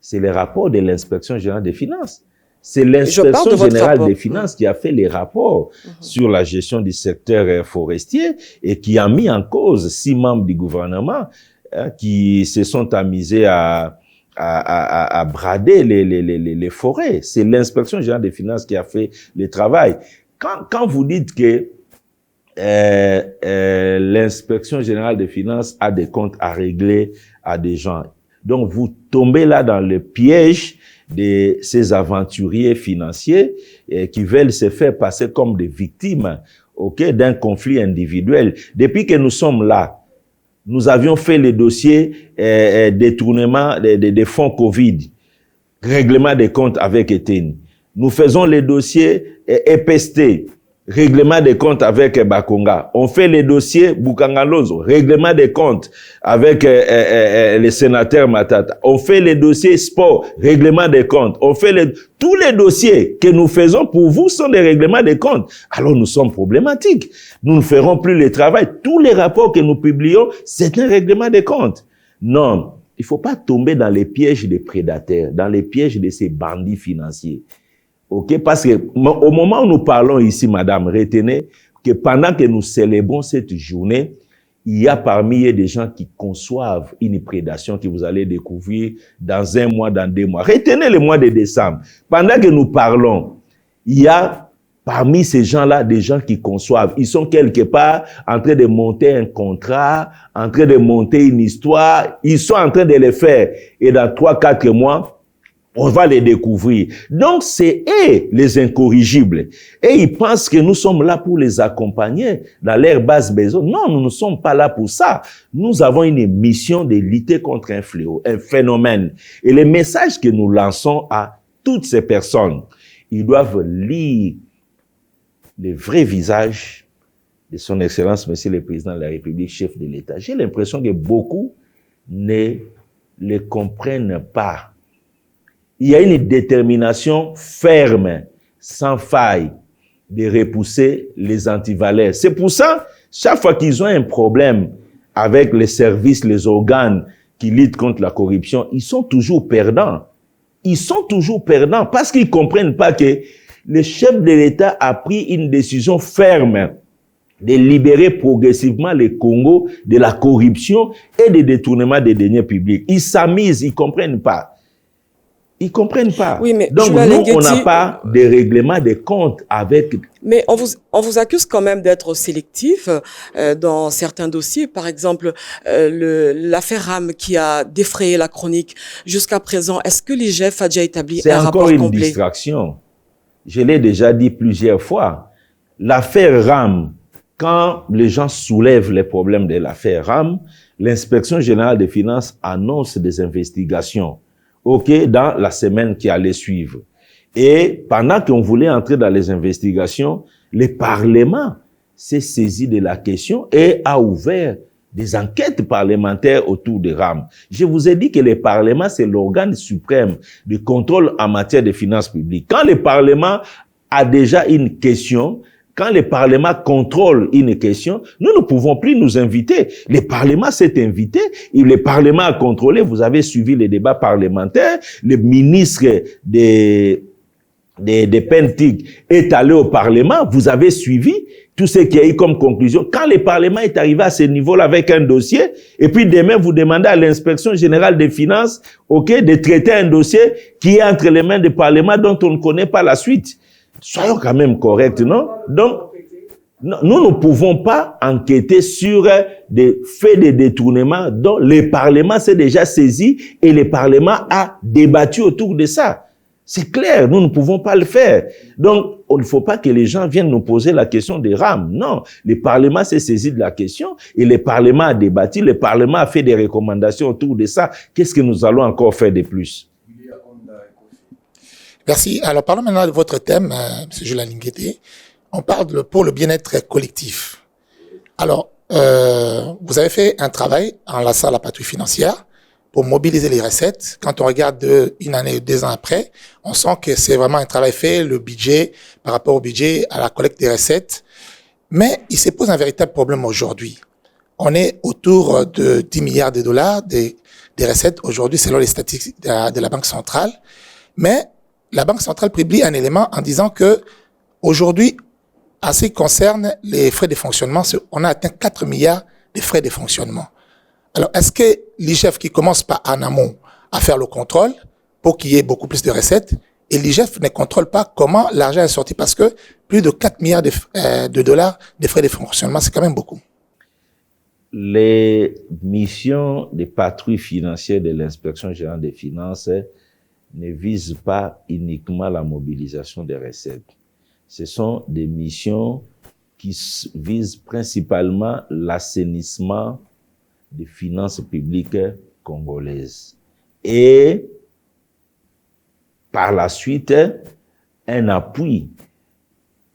B: c'est les rapports de l'inspection générale des finances. C'est l'inspection générale des finances qui a fait les rapports sur la gestion du secteur forestier et qui a mis en cause 6 membres du gouvernement qui se sont amusés à brader les forêts. C'est l'inspection générale des finances qui a fait le travail. Quand vous dites que l'inspection générale des finances a des comptes à régler à des gens, donc vous tombez là dans le piège de ces aventuriers financiers qui veulent se faire passer comme des victimes, d'un conflit individuel. Depuis que nous sommes là, nous avions fait les dossiers détournement des fonds Covid, règlement des comptes avec Eten. Nous faisons les dossiers EPST, règlement des comptes avec Bakonga. On fait les dossiers Bukangalozo, règlement des comptes avec le sénateur Matata. On fait les dossiers sport, règlement des comptes. On fait tous les dossiers que nous faisons pour vous sont des règlements des comptes. Alors nous sommes problématiques. Nous ne ferons plus le travail. Tous les rapports que nous publions, c'est un règlement des comptes. Non, il faut pas tomber dans les pièges des prédateurs, dans les pièges de ces bandits financiers. Parce que au moment où nous parlons ici, madame, retenez que pendant que nous célébrons cette journée, il y a parmi eux des gens qui conçoivent une prédation que vous allez découvrir dans 1 mois, dans 2 mois. Retenez le mois de décembre. Pendant que nous parlons, il y a parmi ces gens-là des gens qui conçoivent. Ils sont quelque part en train de monter un contrat, en train de monter une histoire. Ils sont en train de le faire. Et dans 3-4 mois, on va les découvrir. Donc, c'est eux les incorrigibles. Et ils pensent que nous sommes là pour les accompagner dans leurs bases besoins. Non, nous ne sommes pas là pour ça. Nous avons une mission de lutter contre un fléau, un phénomène. Et les messages que nous lançons à toutes ces personnes, ils doivent lire le vrai visage de son Excellence, Monsieur le Président de la République, chef de l'État. J'ai l'impression que beaucoup ne le comprennent pas. Il y a une détermination ferme, sans faille, de repousser les antivaleurs. C'est pour ça, chaque fois qu'ils ont un problème avec les services, les organes qui luttent contre la corruption, ils sont toujours perdants. Ils sont toujours perdants parce qu'ils ne comprennent pas que le chef de l'État a pris une décision ferme de libérer progressivement le Congo de la corruption et des détournements des deniers publics. Ils s'amusent, ils ne comprennent pas. Ils comprennent pas.
D: Oui, mais
B: donc, nous, on n'a pas de règlement de compte avec...
D: Mais on vous accuse quand même d'être sélectif dans certains dossiers. Par exemple, l'affaire RAM qui a défrayé la chronique jusqu'à présent. Est-ce que l'IGF a déjà établi un rapport complet?
B: C'est encore une distraction. Je l'ai déjà dit plusieurs fois. L'affaire RAM, quand les gens soulèvent les problèmes de l'affaire RAM, l'inspection générale des finances annonce des investigations. Dans la semaine qui allait suivre. Et pendant qu'on voulait entrer dans les investigations, le Parlement s'est saisi de la question et a ouvert des enquêtes parlementaires autour de RAM. Je vous ai dit que le Parlement, c'est l'organe suprême de contrôle en matière de finances publiques. Quand le Parlement a déjà une question, quand le Parlement contrôle une question, nous ne pouvons plus nous inviter. Le Parlement s'est invité, et le Parlement a contrôlé. Vous avez suivi les débats parlementaires. Le ministre des Pentic est allé au Parlement. Vous avez suivi tout ce qu'il y a eu comme conclusion. Quand le Parlement est arrivé à ce niveau-là avec un dossier, et puis demain, vous demandez à l'inspection générale des finances, de traiter un dossier qui est entre les mains du Parlement dont on ne connaît pas la suite. Soyons quand même corrects, non? Donc, nous ne pouvons pas enquêter sur des faits de détournement dont le Parlement s'est déjà saisi et le Parlement a débattu autour de ça. C'est clair, nous ne pouvons pas le faire. Donc, il ne faut pas que les gens viennent nous poser la question des RAM. Non, le Parlement s'est saisi de la question et le Parlement a débattu, le Parlement a fait des recommandations autour de ça. Qu'est-ce que nous allons encore faire de plus?
E: Merci. Alors, parlons maintenant de votre thème, M. Julien Lingueté. On parle pour le bien-être collectif. Alors, vous avez fait un travail en lançant la patrouille financière pour mobiliser les recettes. Quand on regarde une année ou 2 ans après, on sent que c'est vraiment un travail fait, le budget, par rapport au budget, à la collecte des recettes. Mais il se pose un véritable problème aujourd'hui. On est autour de 10 milliards de dollars des recettes aujourd'hui, selon les statistiques de la Banque centrale. Mais la Banque centrale publie un élément en disant que aujourd'hui, en ce qui concerne les frais de fonctionnement, on a atteint 4 milliards de frais de fonctionnement. Alors, est-ce que l'IGF qui commence par en amont à faire le contrôle pour qu'il y ait beaucoup plus de recettes et l'IGF ne contrôle pas comment l'argent est sorti parce que plus de 4 milliards de dollars de frais de fonctionnement, c'est quand même beaucoup.
B: Les missions de patrouille financière de l'inspection générale des finances ne visent pas uniquement la mobilisation des recettes. Ce sont des missions qui visent principalement l'assainissement des finances publiques congolaises. Et par la suite, un appui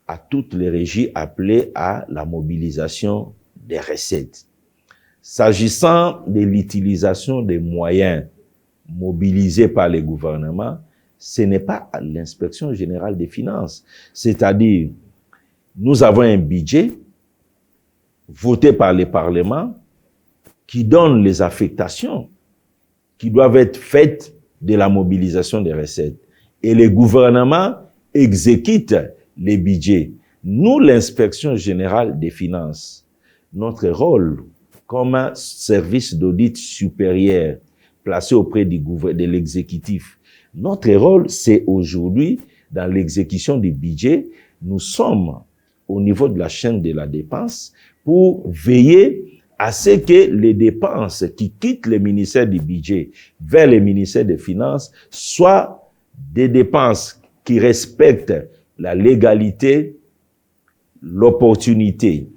B: à toutes les régies appelées à la mobilisation des recettes. S'agissant de l'utilisation des moyens mobilisés par les gouvernements, ce n'est pas à l'inspection générale des finances. C'est-à-dire, nous avons un budget voté par le Parlement qui donne les affectations qui doivent être faites de la mobilisation des recettes. Et le gouvernement exécute les budgets. Nous, l'inspection générale des finances, notre rôle comme un service d'audit supérieur placé auprès de l'exécutif, notre rôle, c'est aujourd'hui, dans l'exécution du budget, nous sommes au niveau de la chaîne de la dépense pour veiller à ce que les dépenses qui quittent le ministère du budget vers le ministère des Finances soient des dépenses qui respectent la légalité, l'opportunité.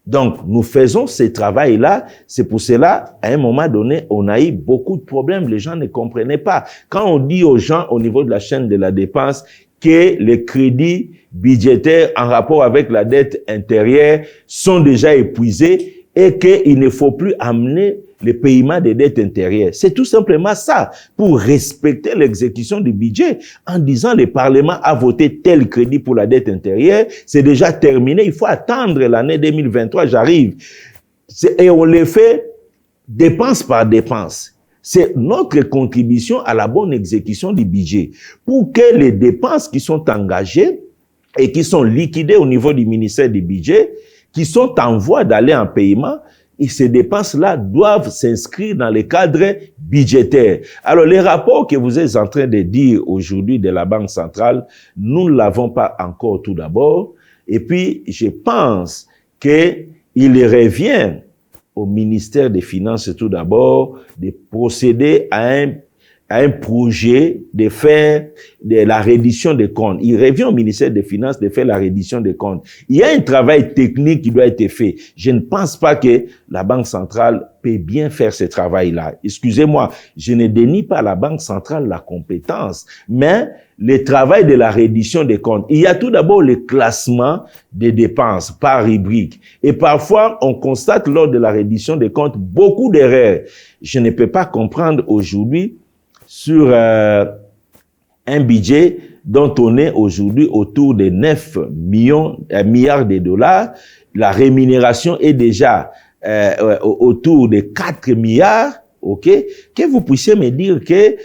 B: Donc, nous faisons ce travail-là. C'est pour cela, à un moment donné, on a eu beaucoup de problèmes. Les gens ne comprenaient pas. Quand on dit aux gens au niveau de la chaîne de la dépense que les crédits budgétaires en rapport avec la dette intérieure sont déjà épuisés et qu'il ne faut plus amener le paiement des dettes intérieures. C'est tout simplement ça, pour respecter l'exécution du budget, en disant le Parlement a voté tel crédit pour la dette intérieure, c'est déjà terminé, il faut attendre l'année 2023, j'arrive. Et on le fait dépense par dépense. C'est notre contribution à la bonne exécution du budget, pour que les dépenses qui sont engagées et qui sont liquidées au niveau du ministère du budget, qui sont en voie d'aller en paiement, et ces dépenses-là doivent s'inscrire dans le cadre budgétaire. Alors, les rapports que vous êtes en train de dire aujourd'hui de la Banque centrale, nous ne l'avons pas encore tout d'abord. Et puis, je pense qu'il revient au ministère des Finances tout d'abord de procéder à un projet de faire de la reddition des comptes. Il revient au ministère des Finances de faire la reddition des comptes. Il y a un travail technique qui doit être fait. Je ne pense pas que la Banque centrale peut bien faire ce travail-là. Excusez-moi, je ne dénie pas à la Banque centrale la compétence, mais le travail de la reddition des comptes, il y a tout d'abord le classement des dépenses par rubrique. Et parfois, on constate lors de la reddition des comptes beaucoup d'erreurs. Je ne peux pas comprendre aujourd'hui sur un budget dont on est aujourd'hui autour de 9 milliards de dollars, la rémunération est déjà autour de 4 milliards, ok? Que vous puissiez me dire que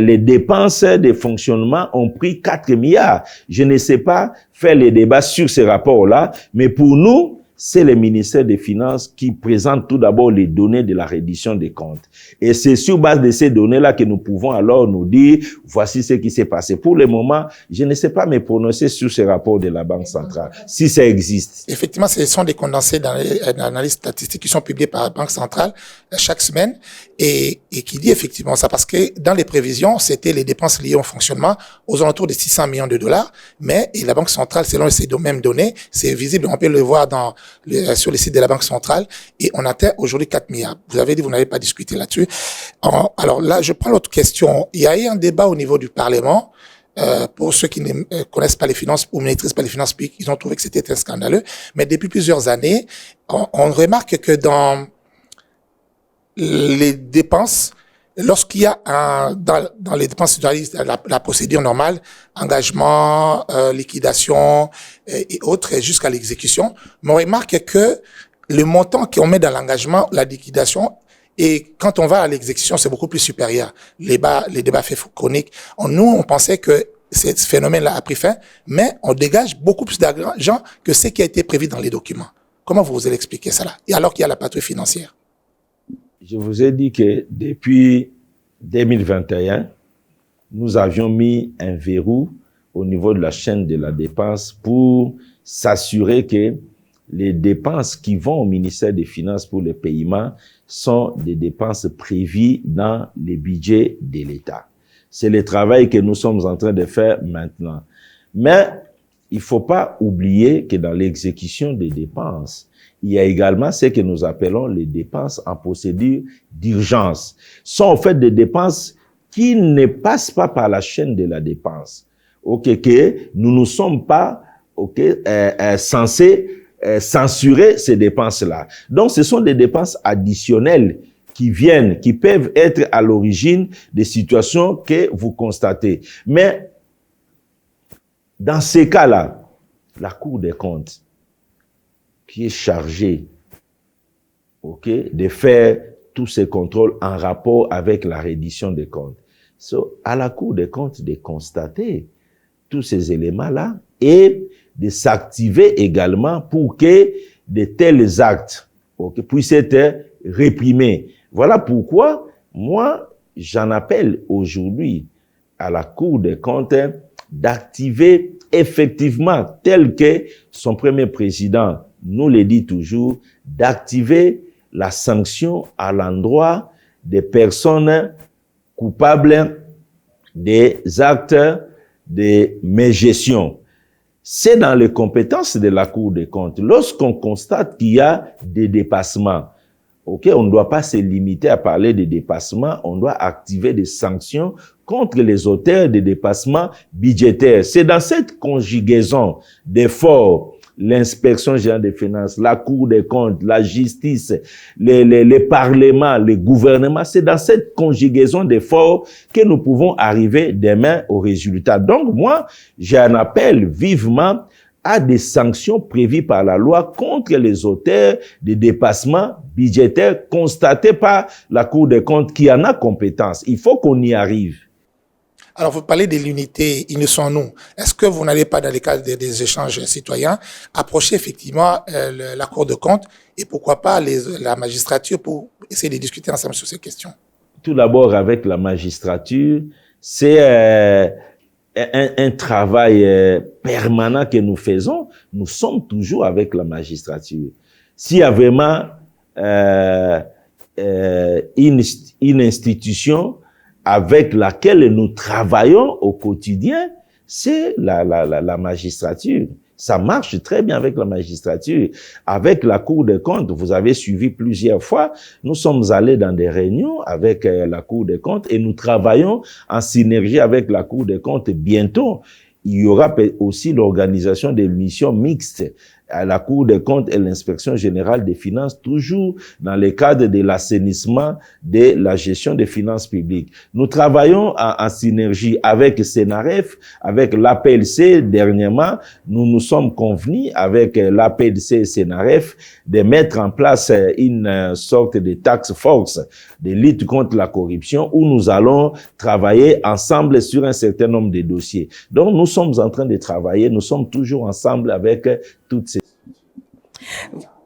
B: les dépenses de fonctionnement ont pris 4 milliards. Je ne sais pas faire les débats sur ces rapports-là, mais pour nous, c'est le ministère des Finances qui présente tout d'abord les données de la reddition des comptes. Et c'est sur base de ces données-là que nous pouvons alors nous dire, voici ce qui s'est passé. Pour le moment, je ne sais pas me prononcer sur ces rapports de la Banque centrale, si ça existe.
E: Effectivement, ce sont des condensés dans les analyses statistiques qui sont publiées par la Banque centrale chaque semaine et qui dit effectivement ça parce que dans les prévisions, c'était les dépenses liées au fonctionnement aux alentours de 600 millions de dollars, mais et la Banque centrale, selon ces mêmes données, c'est visible, on peut le voir sur le site de la Banque centrale et on atteint aujourd'hui 4 milliards. Vous avez dit, vous n'avez pas discuté là-dessus. Alors là, je prends l'autre question. Il y a eu un débat au niveau du Parlement. Pour ceux qui ne connaissent pas les finances ou ne maîtrisent pas les finances publiques, ils ont trouvé que c'était très scandaleux. Mais depuis plusieurs années, on remarque que dans les dépenses, lorsqu'il y a dans les dépenses la procédure normale, engagement, liquidation et autres, jusqu'à l'exécution, mais on remarque que le montant qu'on met dans l'engagement, la liquidation, et quand on va à l'exécution, c'est beaucoup plus supérieur. Les débats faits chroniques. Nous, on pensait que ce phénomène-là a pris fin, mais on dégage beaucoup plus d'argent que ce qui a été prévu dans les documents. Comment vous allez expliquer ça là? Et alors qu'il y a la patrouille financière.
B: Je vous ai dit que depuis 2021, nous avions mis un verrou au niveau de la chaîne de la dépense pour s'assurer que les dépenses qui vont au ministère des Finances pour les paiements sont des dépenses prévues dans les budgets de l'État. C'est le travail que nous sommes en train de faire maintenant. Mais il faut pas oublier que dans l'exécution des dépenses, il y a également ce que nous appelons les dépenses en procédure d'urgence. Ce sont en fait des dépenses qui ne passent pas par la chaîne de la dépense. Ok, que nous ne sommes pas censés censurer ces dépenses-là. Donc, ce sont des dépenses additionnelles qui peuvent être à l'origine des situations que vous constatez. Mais, dans ces cas-là, la Cour des comptes, qui est chargée, de faire tous ces contrôles en rapport avec la reddition des comptes. À la Cour des comptes de constater tous ces éléments-là et de s'activer également pour que de tels actes puissent être réprimés. Voilà pourquoi moi, j'en appelle aujourd'hui à la Cour des comptes d'activer effectivement, tel que son premier président nous le dit toujours, d'activer la sanction à l'endroit des personnes coupables des actes de mégestion. C'est dans les compétences de la Cour des comptes. Lorsqu'on constate qu'il y a des dépassements, on ne doit pas se limiter à parler de dépassements, on doit activer des sanctions contre les auteurs de dépassements budgétaires. C'est dans cette conjugaison d'efforts, l'inspection générale des finances, la Cour des comptes, la justice, les parlements, les gouvernements, c'est dans cette conjugaison d'efforts que nous pouvons arriver demain au résultat. Donc moi, j'en appelle vivement à des sanctions prévues par la loi contre les auteurs de dépassements budgétaires constatés par la Cour des comptes qui en a compétence. Il faut qu'on y arrive.
E: Alors, vous parlez de l'unité, ils ne sont nous. Est-ce que vous n'allez pas, dans les cadre des échanges citoyens, approcher effectivement la Cour des comptes et pourquoi pas la magistrature pour essayer de discuter ensemble sur ces questions?
B: Tout d'abord, avec la magistrature, c'est un travail permanent que nous faisons. Nous sommes toujours avec la magistrature. S'il y a vraiment une institution avec laquelle nous travaillons au quotidien, c'est la magistrature. Ça marche très bien avec la magistrature. Avec la Cour des comptes, vous avez suivi plusieurs fois, nous sommes allés dans des réunions avec la Cour des comptes et nous travaillons en synergie avec la Cour des comptes. Bientôt, il y aura aussi l'organisation des missions mixtes à la Cour des comptes et l'inspection générale des finances, toujours dans le cadre de l'assainissement de la gestion des finances publiques. Nous travaillons en synergie avec Senaref, avec l'APLC. Dernièrement, nous nous sommes convenus avec l'APLC et Senaref de mettre en place une sorte de task force de lutte contre la corruption où nous allons travailler ensemble sur un certain nombre de dossiers. Donc, nous sommes en train de travailler, nous sommes toujours ensemble avec toutes ces...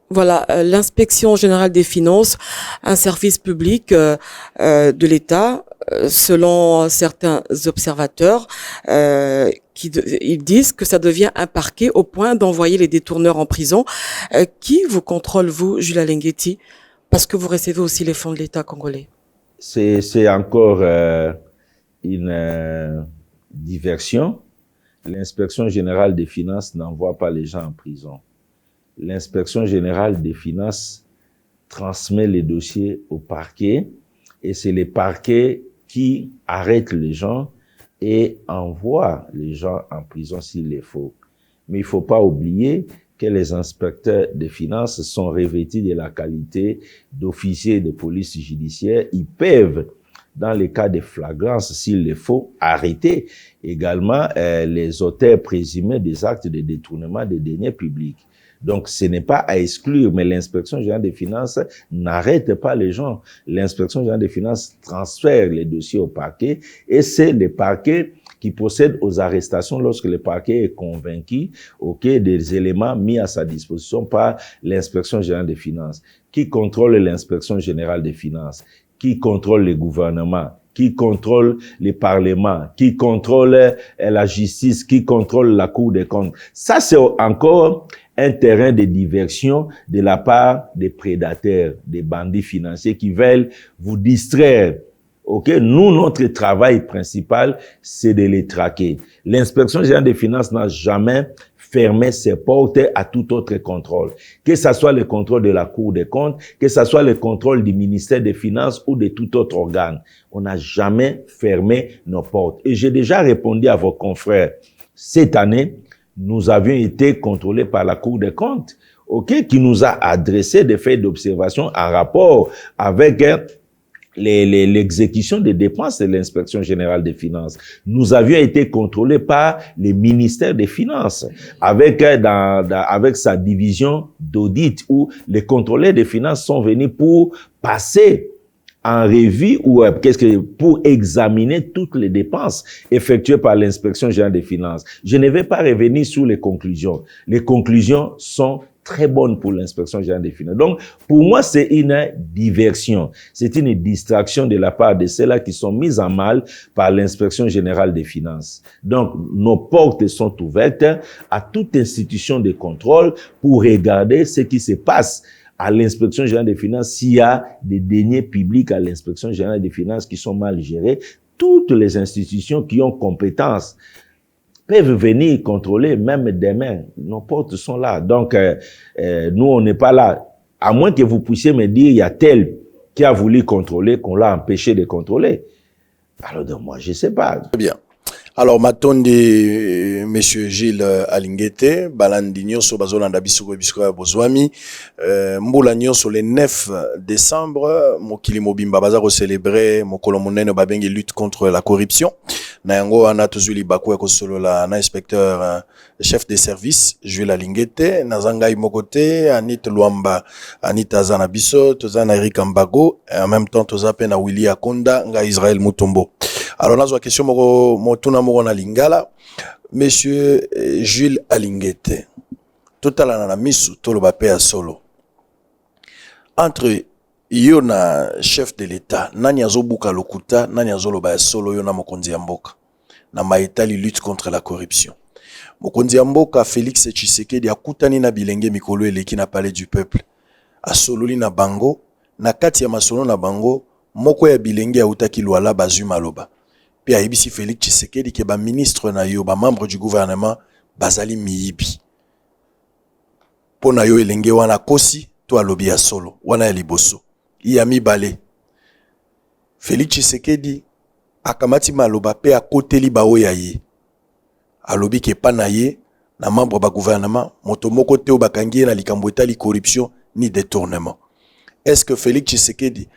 D: Voilà, l'inspection générale des finances, un service public de l'État, selon certains observateurs, ils disent que ça devient un parquet au point d'envoyer les détourneurs en prison. Qui vous contrôle, vous, Jules Alinghetti, parce que vous recevez aussi les fonds de l'État congolais?
B: C'est encore une diversion. L'inspection générale des finances n'envoie pas les gens en prison. L'inspection générale des finances transmet les dossiers au parquet et c'est les parquets qui arrêtent les gens et envoient les gens en prison s'il le faut. Mais il ne faut pas oublier que les inspecteurs des finances sont revêtus de la qualité d'officiers de police judiciaire. Ils peuvent, dans les cas de flagrance, s'il le faut, arrêter également les auteurs présumés des actes de détournement des deniers publics. Donc, ce n'est pas à exclure, mais l'inspection générale des finances n'arrête pas les gens. L'inspection générale des finances transfère les dossiers au parquet et c'est le parquet qui procède aux arrestations lorsque le parquet est convaincu des éléments mis à sa disposition par l'inspection générale des finances. Qui contrôle l'inspection générale des finances? Qui contrôle le gouvernement? Qui contrôle les parlements? Qui contrôle la justice? Qui contrôle la Cour des comptes? Ça, c'est encore un terrain de diversion de la part des prédateurs, des bandits financiers qui veulent vous distraire. Nous, notre travail principal, c'est de les traquer. L'inspection générale des finances n'a jamais fermé ses portes à tout autre contrôle. Que ce soit le contrôle de la Cour des comptes, que ce soit le contrôle du ministère des Finances ou de tout autre organe. On n'a jamais fermé nos portes. Et j'ai déjà répondu à vos confrères. Cette année, nous avions été contrôlés par la Cour des comptes, qui nous a adressé des faits d'observation en rapport avec l'exécution des dépenses de l'inspection générale des finances. Nous avions été contrôlés par le ministère des Finances, avec sa division d'audit où les contrôleurs des finances sont venus pour passer en revue ou pour examiner toutes les dépenses effectuées par l'inspection générale des finances. Je ne vais pas revenir sur les conclusions. Les conclusions sont très bonnes pour l'inspection générale des finances. Donc, pour moi, c'est une diversion. C'est une distraction de la part de ceux-là qui sont mis en mal par l'inspection générale des finances. Donc, nos portes sont ouvertes à toute institution de contrôle pour regarder ce qui se passe à l'inspection générale des finances, s'il y a des deniers publics à l'inspection générale des finances qui sont mal gérés, toutes les institutions qui ont compétence peuvent venir contrôler, même demain. Nos portes sont là. Donc, nous, on n'est pas là. À moins que vous puissiez me dire, il y a tel qui a voulu contrôler, qu'on l'a empêché de contrôler. Alors, donc, moi, je ne sais pas.
A: Très bien. Alors, Matondi, Monsieur Gilles Alinguete, Balandi Nyonso Bazolanda Bisoko Bisoko Bozwami, Mboula Nyonso le 9 décembre, Mokili Mobimba Bazaro célébrer, Mokolo Monene Babengi lutte contre la corruption. Nayango ana tozuli bakwe ko solo la na inspecteur chef de service Jules Alinguete, Nazanga Imokote, Anit Luamba, Anita Zanabiso, Tozana Eric Ambago, et en même temps Tozape na Willy Akonda, nga Israël Mutombo. Alors, là, la question, motuna na lingala, Monsieur Jules Alinguete, total na misu, tolo bape a solo. Entre yona chef de l'État, nani azobuka lokuta, nani azoloba ya solo yona mokonzi ya mboka. Na maitali lutte contre la corruption. Mokonzi ya mboka Félix Tshisekedi akutani na bilenge mikolo eleki na palais du peuple. Asololi na bango, na kati ya masolo na bango, moko ya bilenge ya utaki luala bazu maloba. Puis aibisi Félix Tshisekedi ke ba ministre na yo, ba membre du gouvernement, bazali miyibi. Pona yo elenge wana kosi, to alobi ya solo, wana ya liboso. Iya mibale. Félix Tshisekedi, akamati maloba pe akoteli ba oya ye. Alobi ke pa na ye, na membre ba gouvernement, moto moko te o bakangi na likambo etali corruption ni détournement. Est-ce que Félix Tshisekedi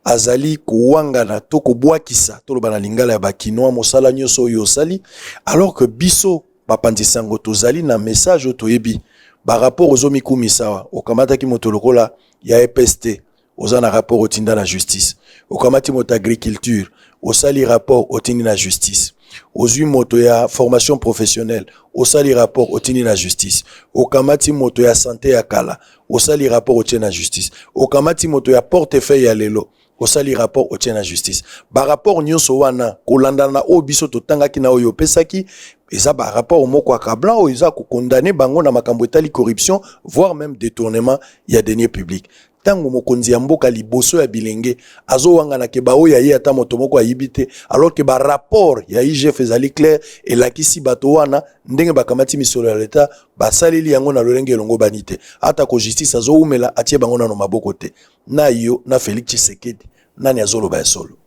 A: azali kouanga na toko bwakisa tolo bana lingala ya bakinoa mosala nyoso yosali alors que biso bapandisango tozali na message otoyebi ba rapport ozomi kumisawa okamata ki motolokola ya EPST ozana rapport otinda na justice okamati moto agriculture osali rapport otindi na justice ozui moto ya formation professionnelle osali rapport otindi na justice okamati moto ya santé ya kala osali rapport otindi na justice okamati moto ya portefeuille ya lelo osali rapport otient na justice. Ba rapport nyonso wana kolanda na obiso totangaki na oyo pesaki eza ba rapport moko akablan o eza ko condamner bango na makambo etali corruption voire même détournement ya deniers publics. Tango mokonzi ya mboka liboso ya bilenge azo wanga na ke ba oya ye ata moto moko ayibite alors que ba rapport ya IGF ezali clair et lakisi bato wana ndenge bakamati misolo ya leta basaleli yango na lolenge longo banite ata ko justice azo umela atie bango na no maboko te na yo na Félix Tshisekedi nani azoloba ya solo.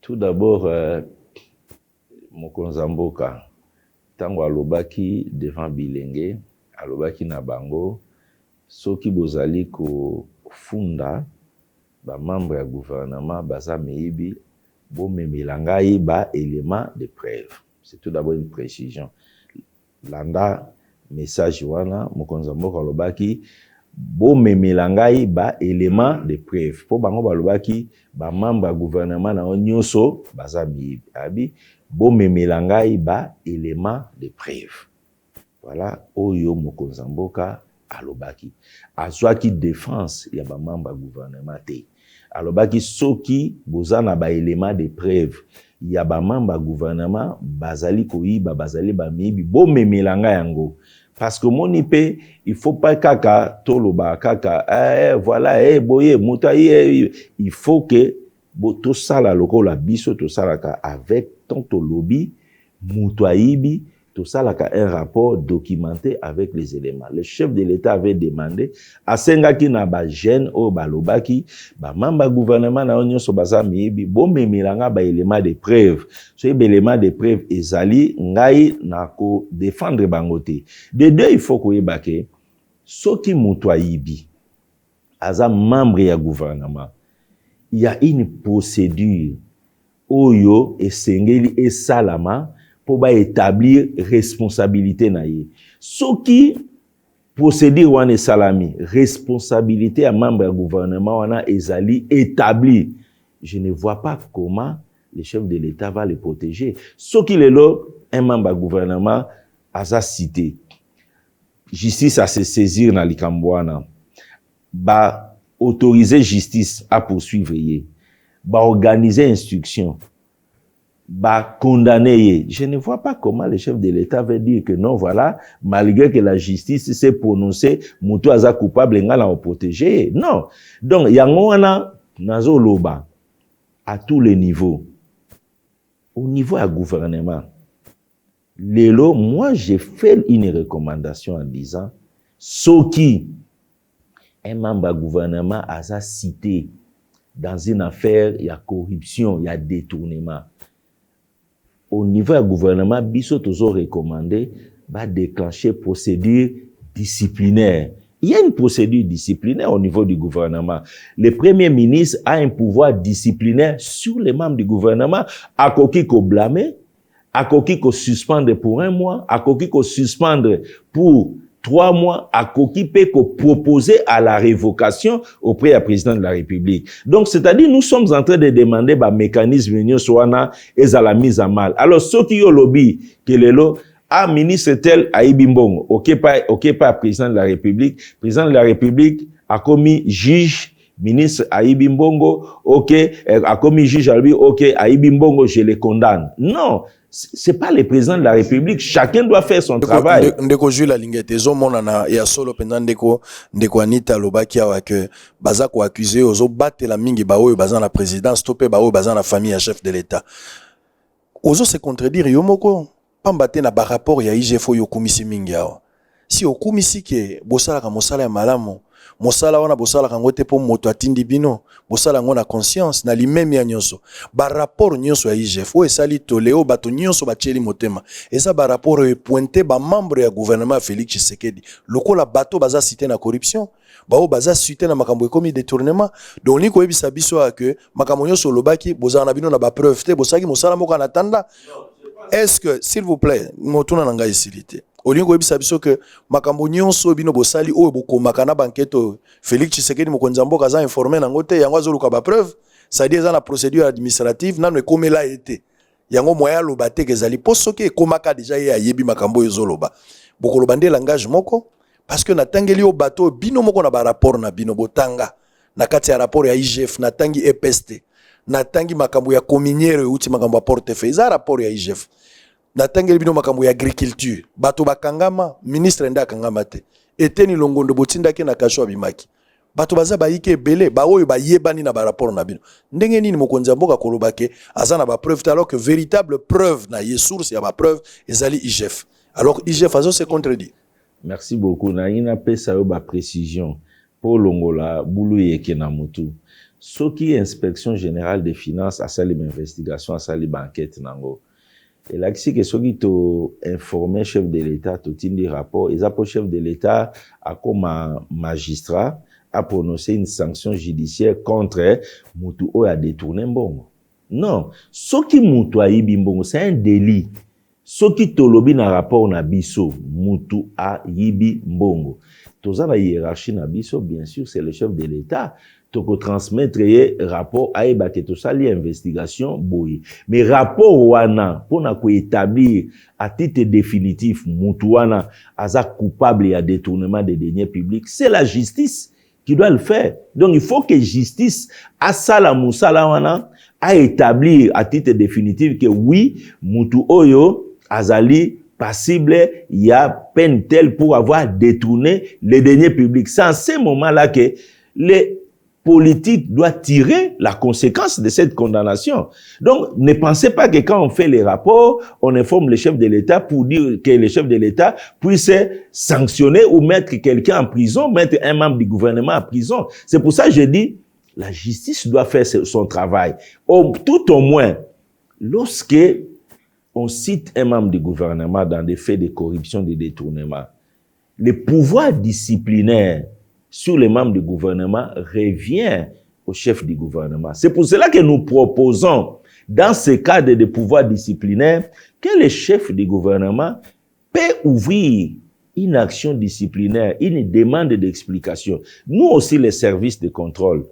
B: Tout d'abord mokonzi ya mboka tango alobaki devant bilenge alobaki na bango soki bozali ko funda ba membre ya gouvernement baza meibi bo memela ba élément de preuve. C'est tout d'abord une précision. Landa message wana mokonzi mboka lobaki bo memela ba élément de preuve. Po bango balobaki ba membre ya gouvernement na nyonso baza meibi abi bo memela ba élément de preuve. Voilà oyo mokonzi mboka alobaki azwaki défense ya ba membre gouvernement te alobaki soki bozana ba élément de preuve ya ba membre gouvernement bazali koyiba bazali ba mibi bo memelanga yango parce que moni pe il faut pas kaka toloba kaka voilà boye mutaye il faut que to sala lokola biso to salaka avec tonto lobby mutaibi tout ça là un rapport documenté avec les éléments. Le chef de l'État avait demandé à Sengaki na ba jeune au balobaki ba mamba gouvernement na onyo so baza mibi bo memilanga ba élément de preuve. Ce élément de preuve ezali ngai na ko défendre bangote. De deux il faut ko yebake soki muto ayibi aza membre ya gouvernement. Il y a une procédure oyo esengeli esalama pour établir responsabilité na ye. Soki procédure wana salami, responsabilité à membre du gouvernement wana ezali établi. Je ne vois pas comment le chef de l'État va les protéger. Ce qu'il est là, un membre du gouvernement a cité. Justice à se saisir dans l'Ikambouana. Ba autoriser justice à poursuivre. Ba organiser instruction. Bah, condamné. Je ne vois pas comment le chef de l'État veut dire que non, voilà, malgré que la justice s'est prononcée, Moutou Aza coupable, il a protégé. Non. Donc, il y a un nazo loba à tous les niveaux. Au niveau du gouvernement, Lélo, moi, j'ai fait une recommandation en disant, ce qui un membre du gouvernement a cité dans une affaire, il y a corruption, il y a détournement. Au niveau du gouvernement, Bissot toujours recommandé va déclencher procédure disciplinaire. Il y a une procédure disciplinaire au niveau du gouvernement. Le Premier ministre a un pouvoir disciplinaire sur les membres du gouvernement. À quoi qu'on blâmer, à quoi qu'on suspendre pour 1 mois, à quoi qu'on suspendre pour 3 mois, à quoi qu'on proposer à la révocation auprès du président de la République. Donc, c'est-à-dire, nous sommes en train de demander un mécanisme et à la mise à mal. Alors, ceux qui ont lobby, que le lot, ministre tel à Ibimbongo, ok pas président de la République, président de la République a commis juge, ministre à Ibimbongo, ok, a commis juge à lui, ok, à Ibimbongo, je les condamne. Non. C'est pas le président de la République. Chacun doit faire son travail.
A: Ndeko Jules Alingete, zo monana ya solo pendant ndeko Anita Lobaki awa que baza ko accuser ozo battre la mingi ba oyo baza na présidence stopper ba oyo baza na famille ya chef de l'État. Ozo se contredire yo moko pambate na ba rapport ya IGF yo komisi mingi awa. Si okumisi ke bosala ka mosala ya malamu mosala wana bosala kango te po moto atindi bino bosala ngo na conscience na limemi ya nyonso ba rapport nyonso ya IGF o esali toleo bato nyonso bacheli motema eza ba rapport e pointé ba membre ya gouvernement Félix Tshisekedi lokola bato baza cité na corruption bao baza cité na makambo ekomi détournement donc ni ko ebisa biso que makambo nyonso lobaki bozana na bino na ba preuve te bosaki mosala moko na tanda. Est-ce que s'il vous plaît motuna na ngai silité olingo ebisa biso que makambo nyonso bino bosali oyo bokomaka na banketo Félix Tshisekedi mokonzi mboka za informé nango te yango azoluka ba preuve ça dit eza na procédure administrative nano ekomela été yango moya loba te kezali posoke ekomaka déjà ye ayebi makambo ezoloba bokoloba nde langage moko parce que natangeli o bateau bino moko na ba rapport na bino botanga na kati ya rapport ya IGF natangi EPST natangi makambo ya communiere uti makambo ya portefeuille za rapport ya IGF natangeli bino makambo ya agriculture bato bakangama ministre nda kangama te eteni longondo botindaki na kasho abimaki bato baza bayike ebele ba oyo bayebani na ba rapport na bino ndenge nini mokonzi mboka kolobake aza na ba preuve alors que véritable preuve na ye source ya ba preuve ezali IGF alors IGF azo se contredit.
B: Merci beaucoup na ina pesa yo ba précision pour longola bulu yeke na mutu soki inspection générale des finances a sali investigation a sali enquête nango. Et là, c'est que ceux qui t'ont informé chef de l'État, t'ont dit rapport, ils ont chef de l'État, à comme un magistrat, a prononcé une sanction judiciaire contre Moutou a détourné Mbongo. Non. Ce qui Moutou a yibi Mbongo, c'est un délit. Ce qui t'olobi na rapport na biso, Moutou a yibi Mbongo. Tous la hiérarchie na biso, bien sûr, c'est le chef de l'État. Tu peux transmettre rapport à que tout ça investigation boy mais rapport wana pour na ko établir à titre définitif mutuana aza coupable à détournement des deniers publics c'est la justice qui doit le faire donc il faut que justice a sala musala wana a établir à titre définitif que oui mutu oyo azali passible il y a peine telle pour avoir détourné les deniers publics c'est en ce moment-là que les politique doit tirer la conséquence de cette condamnation. Donc, ne pensez pas que quand on fait les rapports, on informe le chef de l'État pour dire que le chef de l'État puisse sanctionner ou mettre quelqu'un en prison, mettre un membre du gouvernement en prison. C'est pour ça que je dis, la justice doit faire son travail. Tout au moins, lorsque on cite un membre du gouvernement dans des faits de corruption, de détournement, le pouvoir disciplinaire sur les membres du gouvernement revient au chef du gouvernement. C'est pour cela que nous proposons, dans ce cadre de pouvoir disciplinaire, que le chef du gouvernement peut ouvrir une action disciplinaire, une demande d'explication. Nous aussi, les services de contrôle,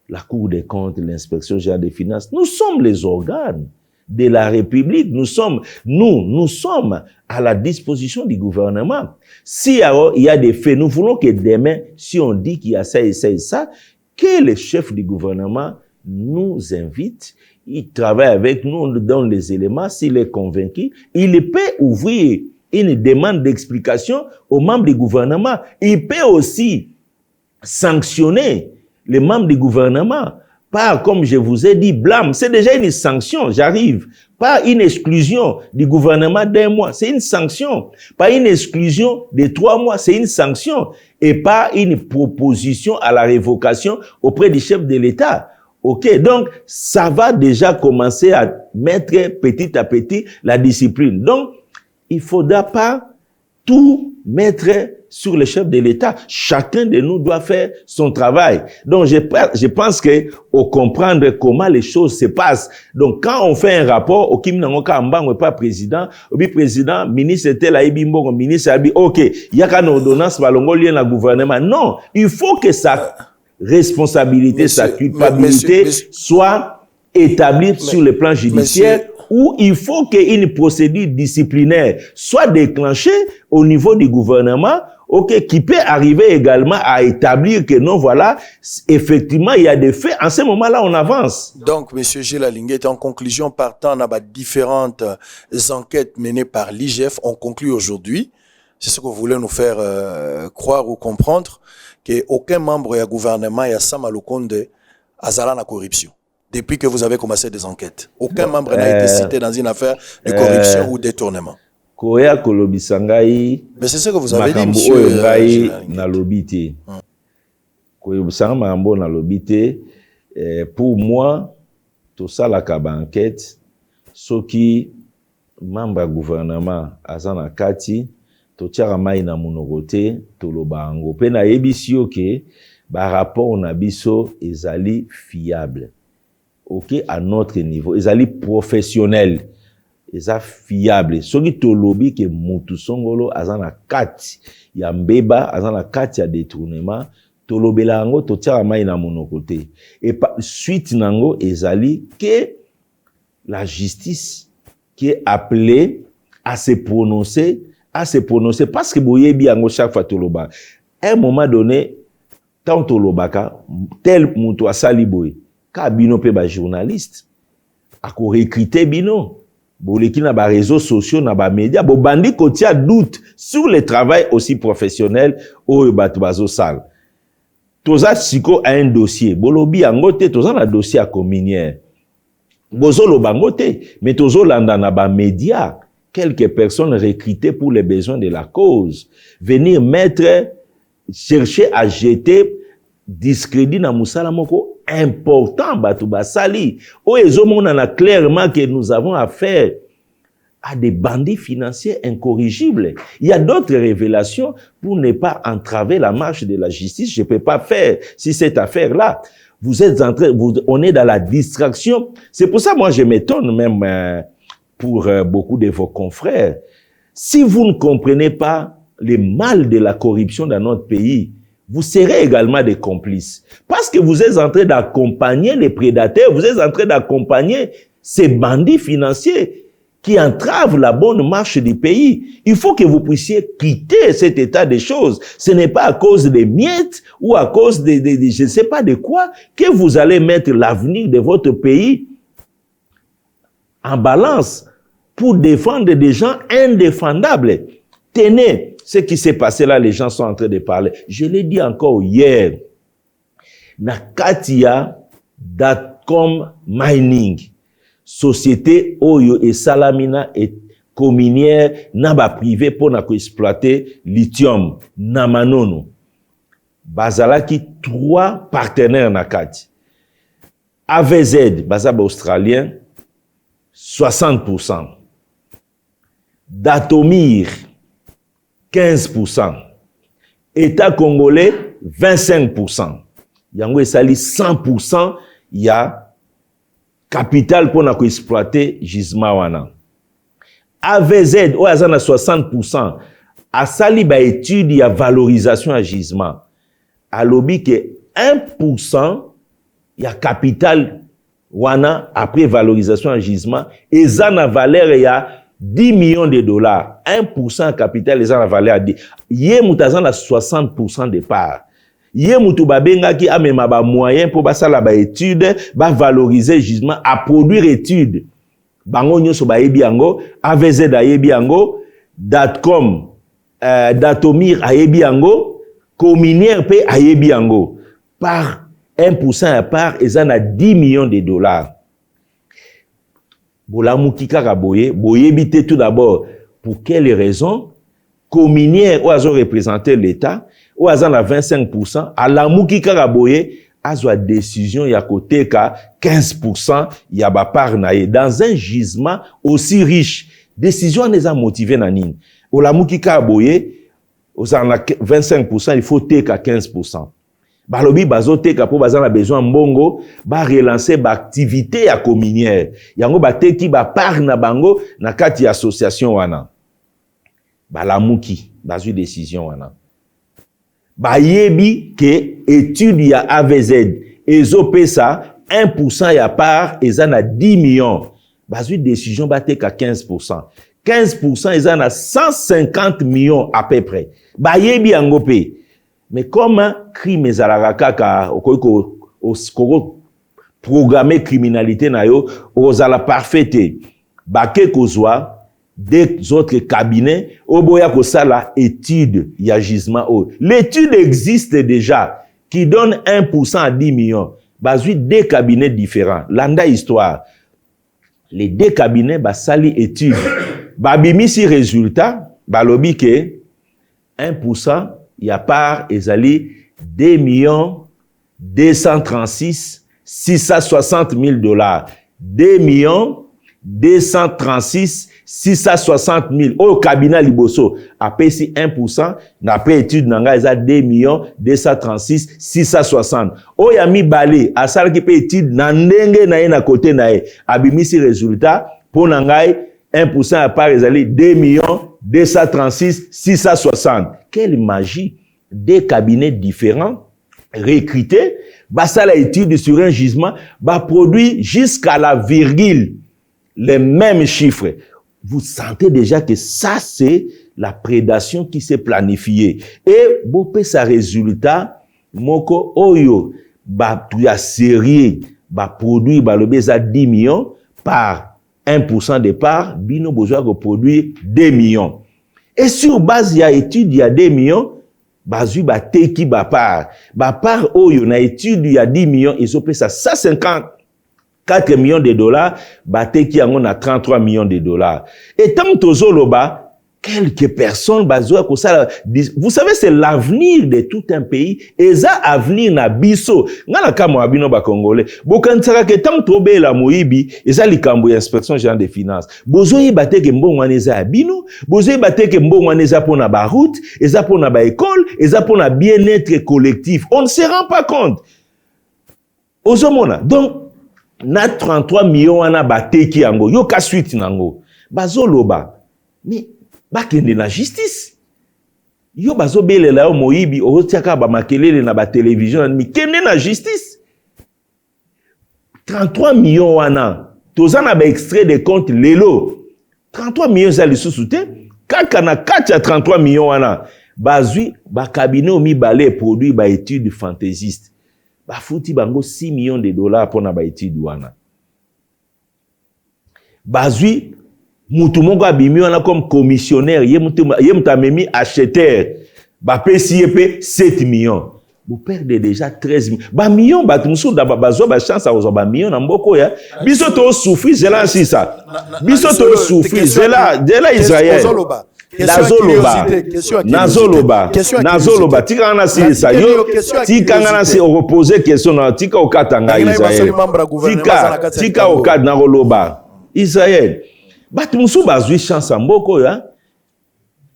B: la Cour des comptes, l'inspection générale des finances, nous sommes les organes de la République. Nous sommes à la disposition du gouvernement. Si alors, il y a des faits, nous voulons que demain, si on dit qu'il y a ça et ça et ça, que le chef du gouvernement nous invite, il travaille avec nous, on nous donne les éléments, s'il est convaincu, il peut ouvrir une demande d'explication aux membres du gouvernement. Il peut aussi sanctionner les membres du gouvernement. Pas, comme je vous ai dit, blâme. C'est déjà une sanction, j'arrive. Pas une exclusion du gouvernement d'1 mois, c'est une sanction. Pas une exclusion de 3 mois, c'est une sanction. Et pas une proposition à la révocation auprès du chef de l'État. OK, donc ça va déjà commencer à mettre petit à petit la discipline. Donc, il ne faudra pas tout mettre sur le chef de l'État. Chacun de nous doit faire son travail. Donc, je pense que au comprendre comment les choses se passent. Donc, quand on fait un rapport, au Kim Nangoka Mbang pas président, au président, ministre était là, ministre a dit, OK, il y a qu'une ordonnance, balongo lien la gouvernement. Non, il faut que sa responsabilité, sa culpabilité soit établie sur le plan judiciaire. Où il faut qu'une procédure disciplinaire soit déclenchée au niveau du gouvernement, OK, qui peut arriver également à établir que non, voilà, effectivement, il y a des faits. En ce moment-là, on avance.
A: Donc, Monsieur Gilles Linguet, en conclusion, partant de différentes enquêtes menées par l'IGF, on conclut aujourd'hui, c'est ce que vous voulez nous faire croire ou comprendre, qu'aucun membre du gouvernement et à Samalukonde a la corruption. Depuis que vous avez commencé des enquêtes. Aucun membre n'a été cité dans une affaire de corruption ou détournement.
B: Koya Kolobisangai.
A: Mais c'est ce que vous avez dit, monsieur.
B: Pour moi, tout ça, la enquête, ce qui, membre du gouvernement, Azana Kati, to tiara mai na monogote, to lobango. Pena ebisio ke, ba rapport na biso ezali fiable. OK, à notre niveau. Ils allaient professionnels. Ils sont fiables. Ceux qui te lobby que mutu songolo azana kati ya mbeba azana kati ya détournement to lobela ngo to tia mai na monokote. Et par suite nango ezali que la justice qui est appelée à se prononcer parce que boyebi yango chaque fois to loba. À un moment donné, tant to lobaka tel mutu asali boy. Ka bino pe ba journaliste ako recruter bino boleki na ba réseaux sociaux na ba médias bo bandi ko tia doute sur le travail aussi professionnel o bato bazo sal toza siko a un dossier bolobi yango te toza na dossier a communier bozo lo bango te mais tozo landa na ba médias quelques personnes recrutées pour les besoins de la cause venir chercher à jeter discrédit na musala moko important batu basali o ezomona na clairement que nous avons affaire à des bandits financiers incorrigibles. Il y a d'autres révélations pour ne pas entraver la marche de la justice. Je peux pas faire si cette affaire-là. Vous êtes en train, on est dans la distraction. C'est pour ça moi je m'étonne même pour beaucoup de vos confrères. Si vous ne comprenez pas le mal de la corruption dans notre pays, vous serez également des complices. Parce que vous êtes en train d'accompagner les prédateurs, vous êtes en train d'accompagner ces bandits financiers qui entravent la bonne marche du pays. Il faut que vous puissiez quitter cet état de choses. Ce n'est pas à cause des miettes ou à cause de je ne sais pas de quoi que vous allez mettre l'avenir de votre pays en balance pour défendre des gens indéfendables. Tenez, ce qui s'est passé là, les gens sont en train de parler. Je l'ai dit encore hier. Na Katia Datcom Mining, société Oyo et Salamina et communière naba privé pour na exploiter lithium na Manono. Bazalaki 3 partenaires na Kati. AVZ, Bazaba australien, 60%. Datomir, 15%. État congolais, 25%. Yango esali 100%, il y a capital pour exploiter gisement wana. AVZ, ou azana 60%. asali ba étude ya valorisation à gisement. Alobi que 1% ya capital wana après valorisation à gisement eza na valeur ya 10 millions de dollars. 1% capital eza na valeur de ye mutaza na 60% de part. Ye mutu babengaki amema ba moyen pour basala ba étude, ba valoriser gisement, à produire étude. Bango nyoso ba yebi yango, AVZ a yebi yango, Datcom, Datomir a yebi yango, Cominière pe a yebi yango. Par 1% à part, eza na 10 millions de dollars. Bolamuki kaka boye, boyebi te tout d'abord, pour quelles raisons? Cominière, ou azo représenter l'État, ou azo na 25%, à la mouki kaka boye, azo a décision ya côté ka 15% ya ba part naye. Dans un gisement aussi riche, décision n'est pas motivée na nini. Ou la mouki kaka boye, ou azo na 25%, il faut teka 15%. Balobi bazo teka po bazana besoin mbongo ba relancer ba activité ya cominière yango ba teki ba part na bango na kati ya association wana balamuki bazui décision wana ba yebi que étude ya AVZ ezo pesa 1% ya part eza na 10 millions bazui décision ba teka 15%. 15% eza na 150 millions à peu près ba yebi yango pe. Mais comme un crime ezalaka kaka okoko programmer criminalité na yo ozala parfaite bake kozwa des autres cabinets oboya kosala étude ya gisement o l'étude existe déjà qui donne 1% à 10 millions bazui deux cabinets différents landa histoire les deux cabinets basali étude babimisi résultat balobi ke 1% il y a part ezali 2 millions 236 660 000 dollars. 2 millions 236 660 000. Au cabinet liboso, après si 1%, d'après étude nanga eza 2 millions 236 660. O yami balé, asala ki pe étude na ndenge na ye na côté na ye. Abimisi résultat pour nangai 1% à part ezali 2 millions 236 660. Quelle magie! Des cabinets différents, recrutés, ça la étude sur un gisement, produit jusqu'à la virgule les mêmes chiffres. Vous sentez déjà que ça, c'est la prédation qui s'est planifiée. Et, bopé sa résultat, moko oyo, tu as sérieux, produit, le beza 10 millions par 1% de part, bino besoin de produire 2 millions. Et sur base, il y a étude, il y a 2 millions, bazui ba teki ba part oyo na étude il y a 10 millions, ils ont payé ça 154 millions de dollars, ba teki yango na 33 millions de dollars. Et tam tozoloba, quelques personnes bazua ko ça, vous savez c'est l'avenir de tout un pays et ça avenir na biso ngala kama abino ba congolais bokansaka ke tam tobe la moyibi eza likambo ya inspection générale des finances bozoyi bateke mbongo aneza abino bozoyi bateke mbongo aneza pona ba route eza pona ba école eza pona bien-être collectif on ne se rend pas compte ozomona donc na 33 millions ana bateki yango yo ka suite nango bazoloba mais bakende na justice yo bazo belela yo moyibi otiaka ba makelele na ba télévision mi kende na justice 33 millions wana tozana ba extrait de compte lelo 33 millions za lisusu te kaka na kati ya 33 millions wana bazui ba cabinet o mibale produit ba étude fantaisiste ba futi bango 6 millions de dollars pour na ba étude wana bazui mutu moko abimi wana comme commissionnaire ye mutu amemi acheteur ba pesi pe 7 millions vous perdez déjà 13 millions ba millions ba tumusu da bazo ba chance azo ba millions na mboko ya biso to souffrir zela sisa biso to souffrir zela Israël nazoloba tika na sisa yo tika na si reposer question na tika okatanga Israël tika okad na roloba Israël batu musu bazui chance mboko ya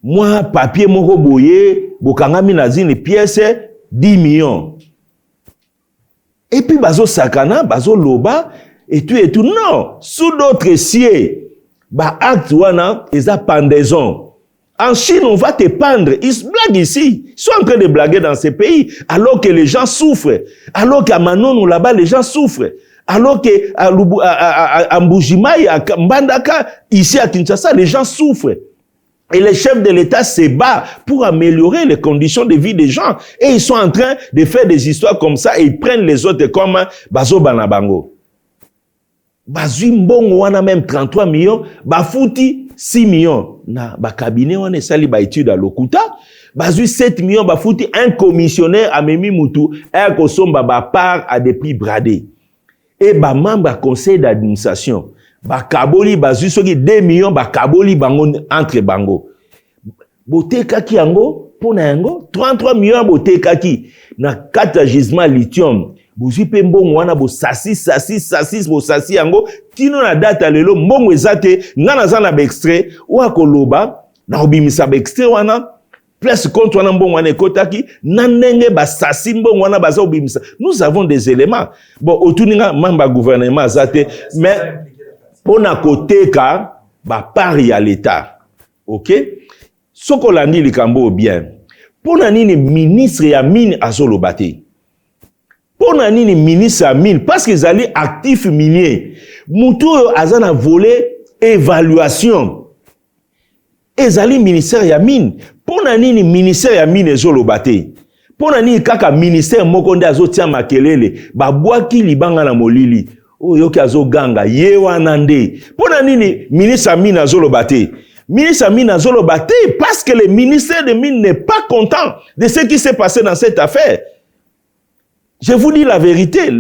B: moi papier moko boye bokangami na zine pièce 10 millions et puis bazo sakana bazo loba et tout non sous d'autres cieux ba acte wana eza pendaison En Chine, on va te pendre. Ils se blaguent ici. Ils sont en train de blaguer dans ces pays, alors que les gens souffrent. Alors qu'à Manono, là-bas, les gens souffrent. Alors qu'à Mbujimai, à Mbandaka, ici à Kinshasa, les gens souffrent. Et les chefs de l'État se battent pour améliorer les conditions de vie des gens. Et ils sont en train de faire des histoires comme ça et ils prennent les autres comme Bazo Banabango. Bazui mbongo wana même 33 millions, bafuti 6 millions. Na ba cabinet wana sali ba étude à Lokuta, bazui 7 millions bafuti un commissionnaire à Memi Moutou, un kosomba ba part à des prix bradés. Et ba membre conseil d'administration, ba kaboli bazui soki 2 millions ba kaboli bango entre bango. Boteka ki yango pona yango 33 millions boteka ki na 4 gisements lithium. Bozwi pe mbongo wana bo sasi bo sasi yango tino na data lelo mbongo ezate ngana za na ba extrait wa koloba na obimisa ba extrait wana plus compte wana mbongo wana ekotaki na ndenge ba sasi mbongo wana baza obimisa. Nous avons des éléments. Bon otuninga mamba gouvernement azate mais pona koteka ba part ya l'état. OK? Soko landi likambo bien. Pona nini ministre ya mine azoloba te? Pona nini ministre ya mine parce qu'ils allaient actifs miniers. Mutu azana volé évaluation. Ezali ministère ya mine. Pona nini ministère ya mine ezoloba te? Pona nini kaka ministère moko nde azotia makelele babwaki libanga na molili. Oyo ki azoganga ye wana nde. Pona nini ministre ya mine azoloba te? Ministre ya mine azoloba te parce que le ministère de mine n'est pas content de ce qui s'est passé dans cette affaire. Je vous dis la vérité.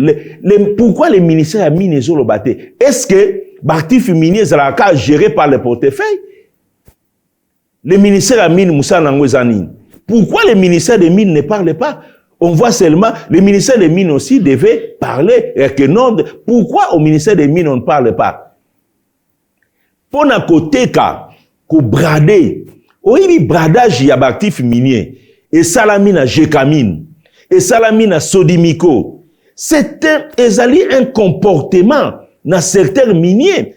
B: Pourquoi les ministères à mine et baté? Est-ce que l'actif minier est géré par le portefeuille? Les ministères à mine Moussa Nangwezani. Pourquoi les ministères des mines ne parlent pas? On voit seulement, les ministères des mines aussi devaient parler. Pourquoi au ministère des mines on ne parle pas? Pour na côté ko brader. Oui, bradage y a actif minier. Et salamine à Jekamine. Et salamina sodimiko. C'est un comportement dans certains miniers.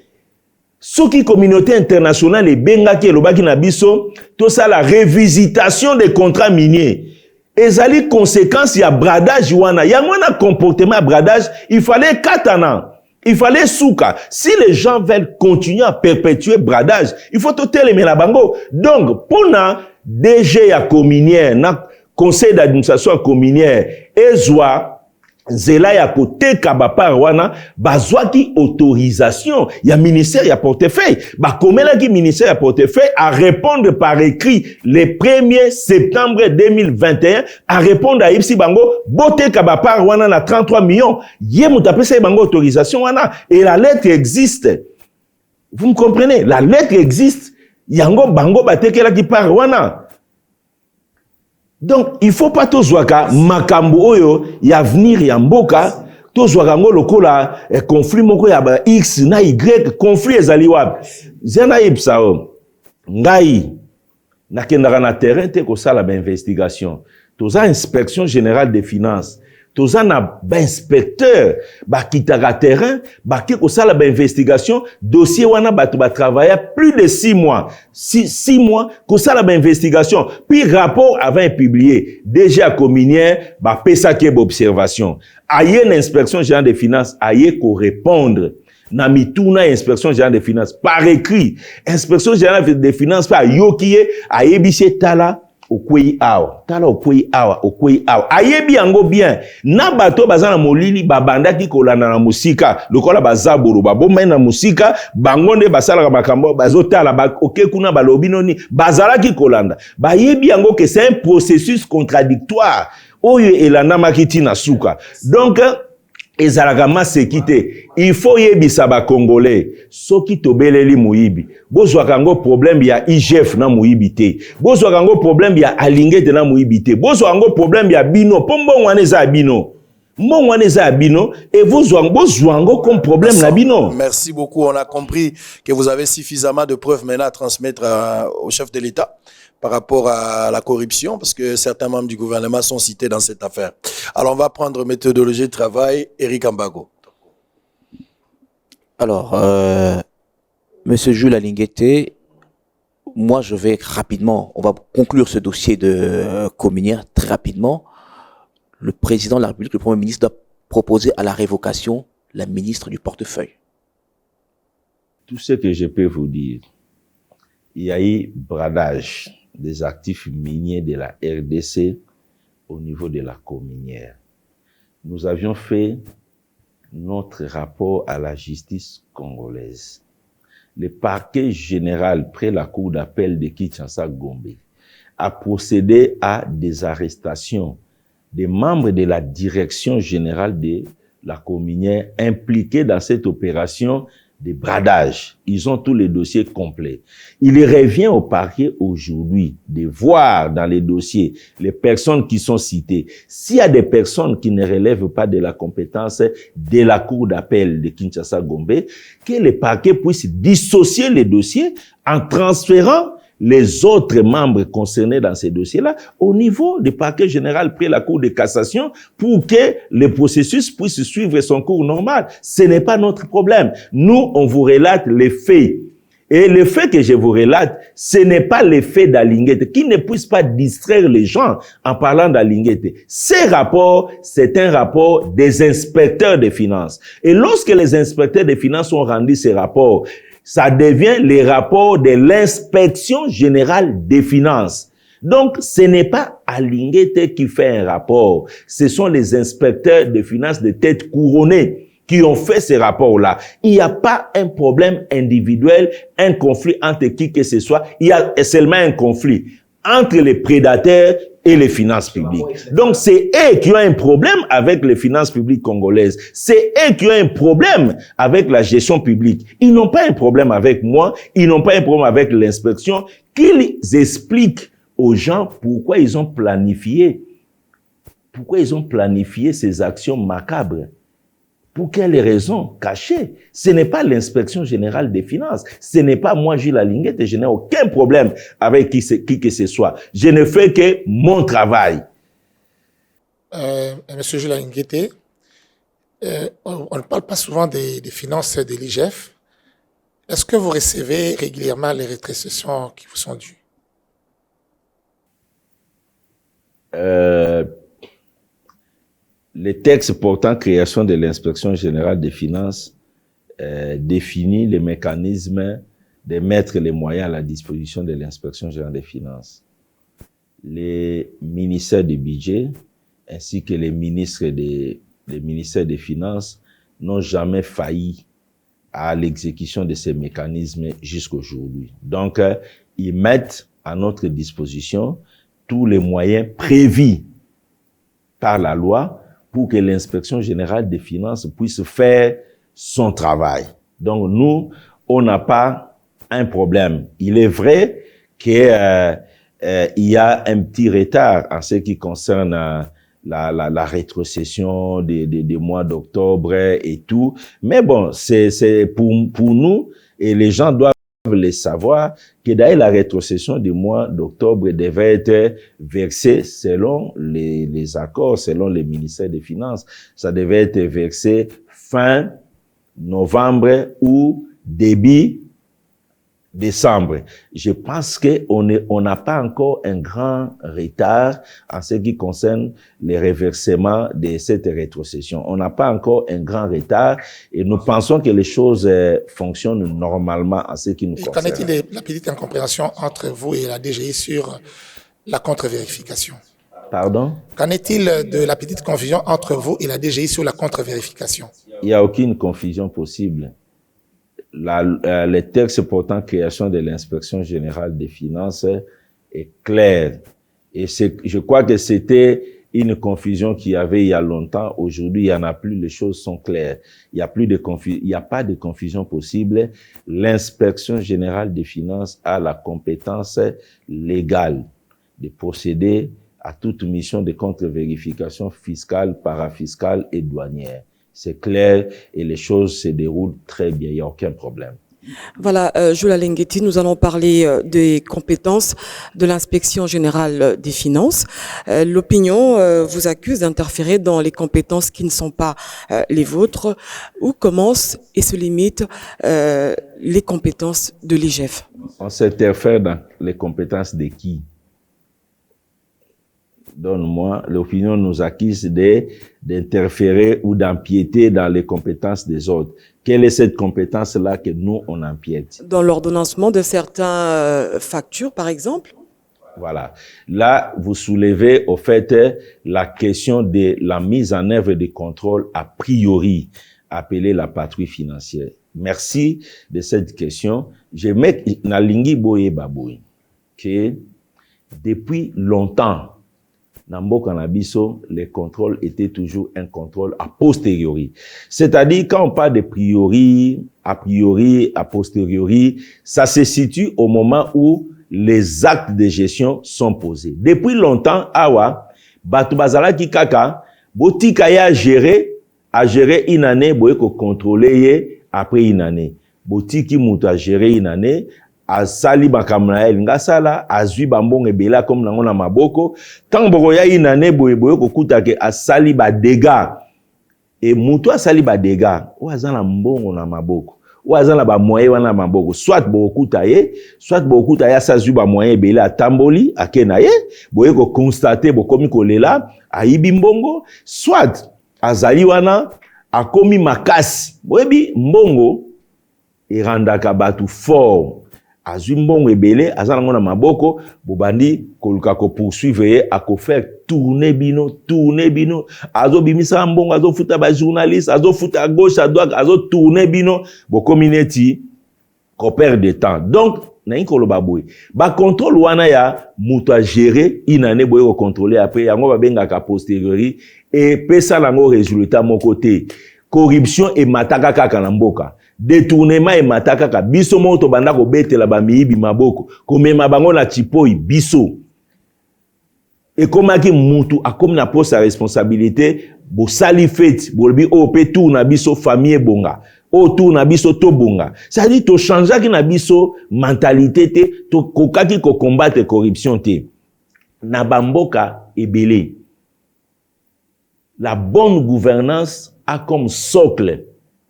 B: Ce qui communauté internationale et bengaki et lobaki na biso, tout ça la révisitation des contrats miniers. Ezali conséquence ya bradage wana. Ya mwana comportement bradage, il fallait 4 ans. Il fallait souka. Si les gens veulent continuer à perpétuer bradage, il faut tout éliminer la bango. Donc, pour na DG ya communière, na conseil d'administration communière ezwa zela ya koteka bapar wana bazwaki autorisation ya ministère ya portefeuille bakomelaki ministère ya portefeuille à répondre par écrit le 1er septembre 2021 à répondre à ipsi bango boteka bapar wana na 33 millions ye mutapesa bango autorisation wana et la lettre existe. Vous me comprenez? La lettre existe. Yango bango batekelaki par wana. Donc, il faut pas tozwaka makambo oyo ya venir ya mboka tozwaka ngo lokola conflit moko ya ba X na Y conflit ezali wapi zena yebsa o ngai nakendaka na terrain te ko sala ba investigation toza inspection générale des finances toza na ba inspecteur ba kitaka terrain ba ke ko sala ba investigation dossier wana ba travailler plus de 6 mois 6 mois ko sala ba investigation puis rapport avant publié déjà communière ba pesa ke observation aye l'inspection générale des finances aye ko répondre na mituna inspection générale des finances par écrit inspection générale des finances pa yokiye ayebise tala okwei awa tala okwei awa ayebi yango bien na bato bazana molili babandaki kolanda na musika lokola bazabolo baboma na musika bango nde basala makambo bazotala ba okekuna balobi noni bazalaki kolanda bayebi yango que c'est un processus contradictoire oyo elanda makiti na suka donc ezalaka masekite il faut yebisa ba congolais soki tobeleli muyibi bozwaka ngo problème ya IGF na muyibi te bozwaka ngo problème ya alingete na muyibi te bozwaka ngo problème ya bino pombo wana eza bino mbongwana eza bino et bozwaka ngo comme problème na bino.
A: Merci beaucoup, on a compris que vous avez suffisamment de preuves maintenant à transmettre au chef de l'État par rapport à la corruption, parce que certains membres du gouvernement sont cités dans cette affaire. Alors, on va prendre méthodologie de travail, Eric Ambago.
C: Alors, Monsieur Jules Alinguete, Moi, je vais rapidement, on va conclure ce dossier de Communière très rapidement. Le président de la République, le Premier ministre, doit proposer à la révocation la ministre du portefeuille.
B: Tout ce que je peux vous dire, il y a eu bradage des actifs miniers de la RDC au niveau de la Communière. Nous avions fait notre rapport à la justice congolaise. Le parquet général près la cour d'appel de Kinshasa-Gombe a procédé à des arrestations des membres de la direction générale de la Communière impliqués dans cette opération de bradage. Ils ont tous les dossiers complets. Il revient au parquet aujourd'hui de voir dans les dossiers les personnes qui sont citées. S'il y a des personnes qui ne relèvent pas de la compétence de la cour d'appel de Kinshasa-Gombe, que le parquet puisse dissocier les dossiers en transférant les autres membres concernés dans ces dossiers-là au niveau du parquet général près la cour de cassation pour que le processus puisse suivre son cours normal. Ce n'est pas notre problème. Nous, on vous relate les faits. Et le fait que je vous relate, ce n'est pas le fait d'Alinguete, qui ne puisse pas distraire les gens en parlant d'Alinguete. Ces rapports, c'est un rapport des inspecteurs des finances. Et lorsque les inspecteurs des finances ont rendu ces rapports, ça devient les rapports de l'inspection générale des finances. Donc, ce n'est pas Alinguete qui fait un rapport. Ce sont les inspecteurs des finances de tête couronnée qui ont fait ces rapports-là. Il n'y a pas un problème individuel, un conflit entre qui que ce soit. Il y a seulement un conflit entre les prédateurs et les finances publiques. Donc, c'est eux qui ont un problème avec les finances publiques congolaises. C'est eux qui ont un problème avec la gestion publique. Ils n'ont pas un problème avec moi. Ils n'ont pas un problème avec l'inspection. Qu'ils expliquent aux gens pourquoi ils ont planifié ces actions macabres. Pour quelles raisons cachées? Ce n'est pas l'inspection générale des finances. Ce n'est pas moi, Gilles Alinguete, et je n'ai aucun problème avec qui que ce soit. Je ne fais que mon travail.
E: Monsieur Gilles Alinguete, on ne parle pas souvent des finances de l'IGF. Est-ce que vous recevez régulièrement les rétrocessions qui vous sont dues?
B: Le texte portant création de l'inspection générale des finances définit les mécanismes de mettre les moyens à la disposition de l'inspection générale des finances. Les ministères du budget ainsi que les ministères des finances n'ont jamais failli à l'exécution de ces mécanismes jusqu'aujourd'hui. Donc, ils mettent à notre disposition tous les moyens prévus par la loi pour que l'inspection générale des finances puisse faire son travail. Donc, nous, on n'a pas un problème. Il est vrai qu'il y a un petit retard en ce qui concerne la rétrocession des mois d'octobre et tout. Mais bon, c'est pour nous, et les gens doivent le savoir, que d'ailleurs la rétrocession du mois d'octobre devait être versée selon les accords, selon les ministères des Finances. Ça devait être versé fin novembre ou début décembre. Je pense qu'on n'a pas encore un grand retard en ce qui concerne les reversements de cette rétrocession. On n'a pas encore un grand retard et nous pensons que les choses fonctionnent normalement en ce qui nous concerne.
E: Qu'en est-il de la petite incompréhension entre vous et la DGI sur la contre-vérification?
B: Pardon?
E: Qu'en est-il de la petite confusion entre vous et la DGI sur la contre-vérification?
B: Il n'y a aucune confusion possible. Le texte portant création de l'inspection générale des finances est clair. Et je crois que c'était une confusion qu'il y avait il y a longtemps. Aujourd'hui, il n'y en a plus. Les choses sont claires. Il n'y a pas de confusion possible. L'inspection générale des finances a la compétence légale de procéder à toute mission de contre-vérification fiscale, parafiscale et douanière. C'est clair et les choses se déroulent très bien, il n'y a aucun problème.
D: Voilà, Jules Alinguete, nous allons parler des compétences de l'inspection générale des finances. L'opinion vous accuse d'interférer dans les compétences qui ne sont pas les vôtres. Où commencent et se limitent les compétences de l'IGF?
B: On s'interfère dans les compétences de qui? Donne-moi, l'opinion nous accuse d'interférer ou d'empiéter dans les compétences des autres. Quelle est cette compétence-là que nous, on empiète?
D: Dans l'ordonnancement de certaines factures, par exemple?
B: Voilà. Là, vous soulevez au fait la question de la mise en œuvre des contrôles a priori, appelée la patrouille financière. Merci de cette question. Je mets na lingi boye baboui que depuis longtemps, dans Mboka na biso, les contrôles étaient toujours un contrôle a posteriori. C'est-à-dire, quand on parle de priori, a priori, a posteriori, ça se situe au moment où les actes de gestion sont posés. Depuis longtemps, awa, batu bazala ki kaka, botika ya a gérer une année, boye ko contrôler après une année. Botiki mutu a gérer une année, a sali bakamnael nga sala, a zui bambong ebela comme nango na maboko, tant boko ya une année, boye ko kutake a sali ba dégâts. Et mutu a sali ba dégâts, ou azana mbongo na maboko. Ou azana ba moyen wana maboko, soit bokuta ye, soit bokuta ya sa zui ba moyen ebela tamboli, akena ye, boye ko constater bokomi kolela, ayibi mbongo, soit azali wana akomi makasi, boyebi mbongo erandaka batu fort, azui mbongo ebele, azana ngona maboko, bobandi koluka ko poursuivre ye, ako faire tourner bino, azo bimisa mbongo, azo futa ba journaliste, azo futa à gauche, à droite, azo tourner bino, bokomi neti, ko perd de temps. Donc, na inkolo baboui. Ba contrôle wana ya, mutu a gérer, inane boye ko contrôler après, yango babenga ka posteriori, et pesa lango résultat mon côté. Corruption et mataka kaka na mboka. Détournement et mataka kaka. Biso moto banda ko bete la bamiibi maboko. Komema bango na chipoi biso. Et comme ki mutu a comme na pose sa responsabilité, bo sali fete, bo bi o pe tour na biso famille bonga. Autour na biso to bonga. Ça dit to changer ki na biso mentalité te, to kokaki ko combattre corruption te. Na bamboka ebele. La bonne gouvernance a comme socle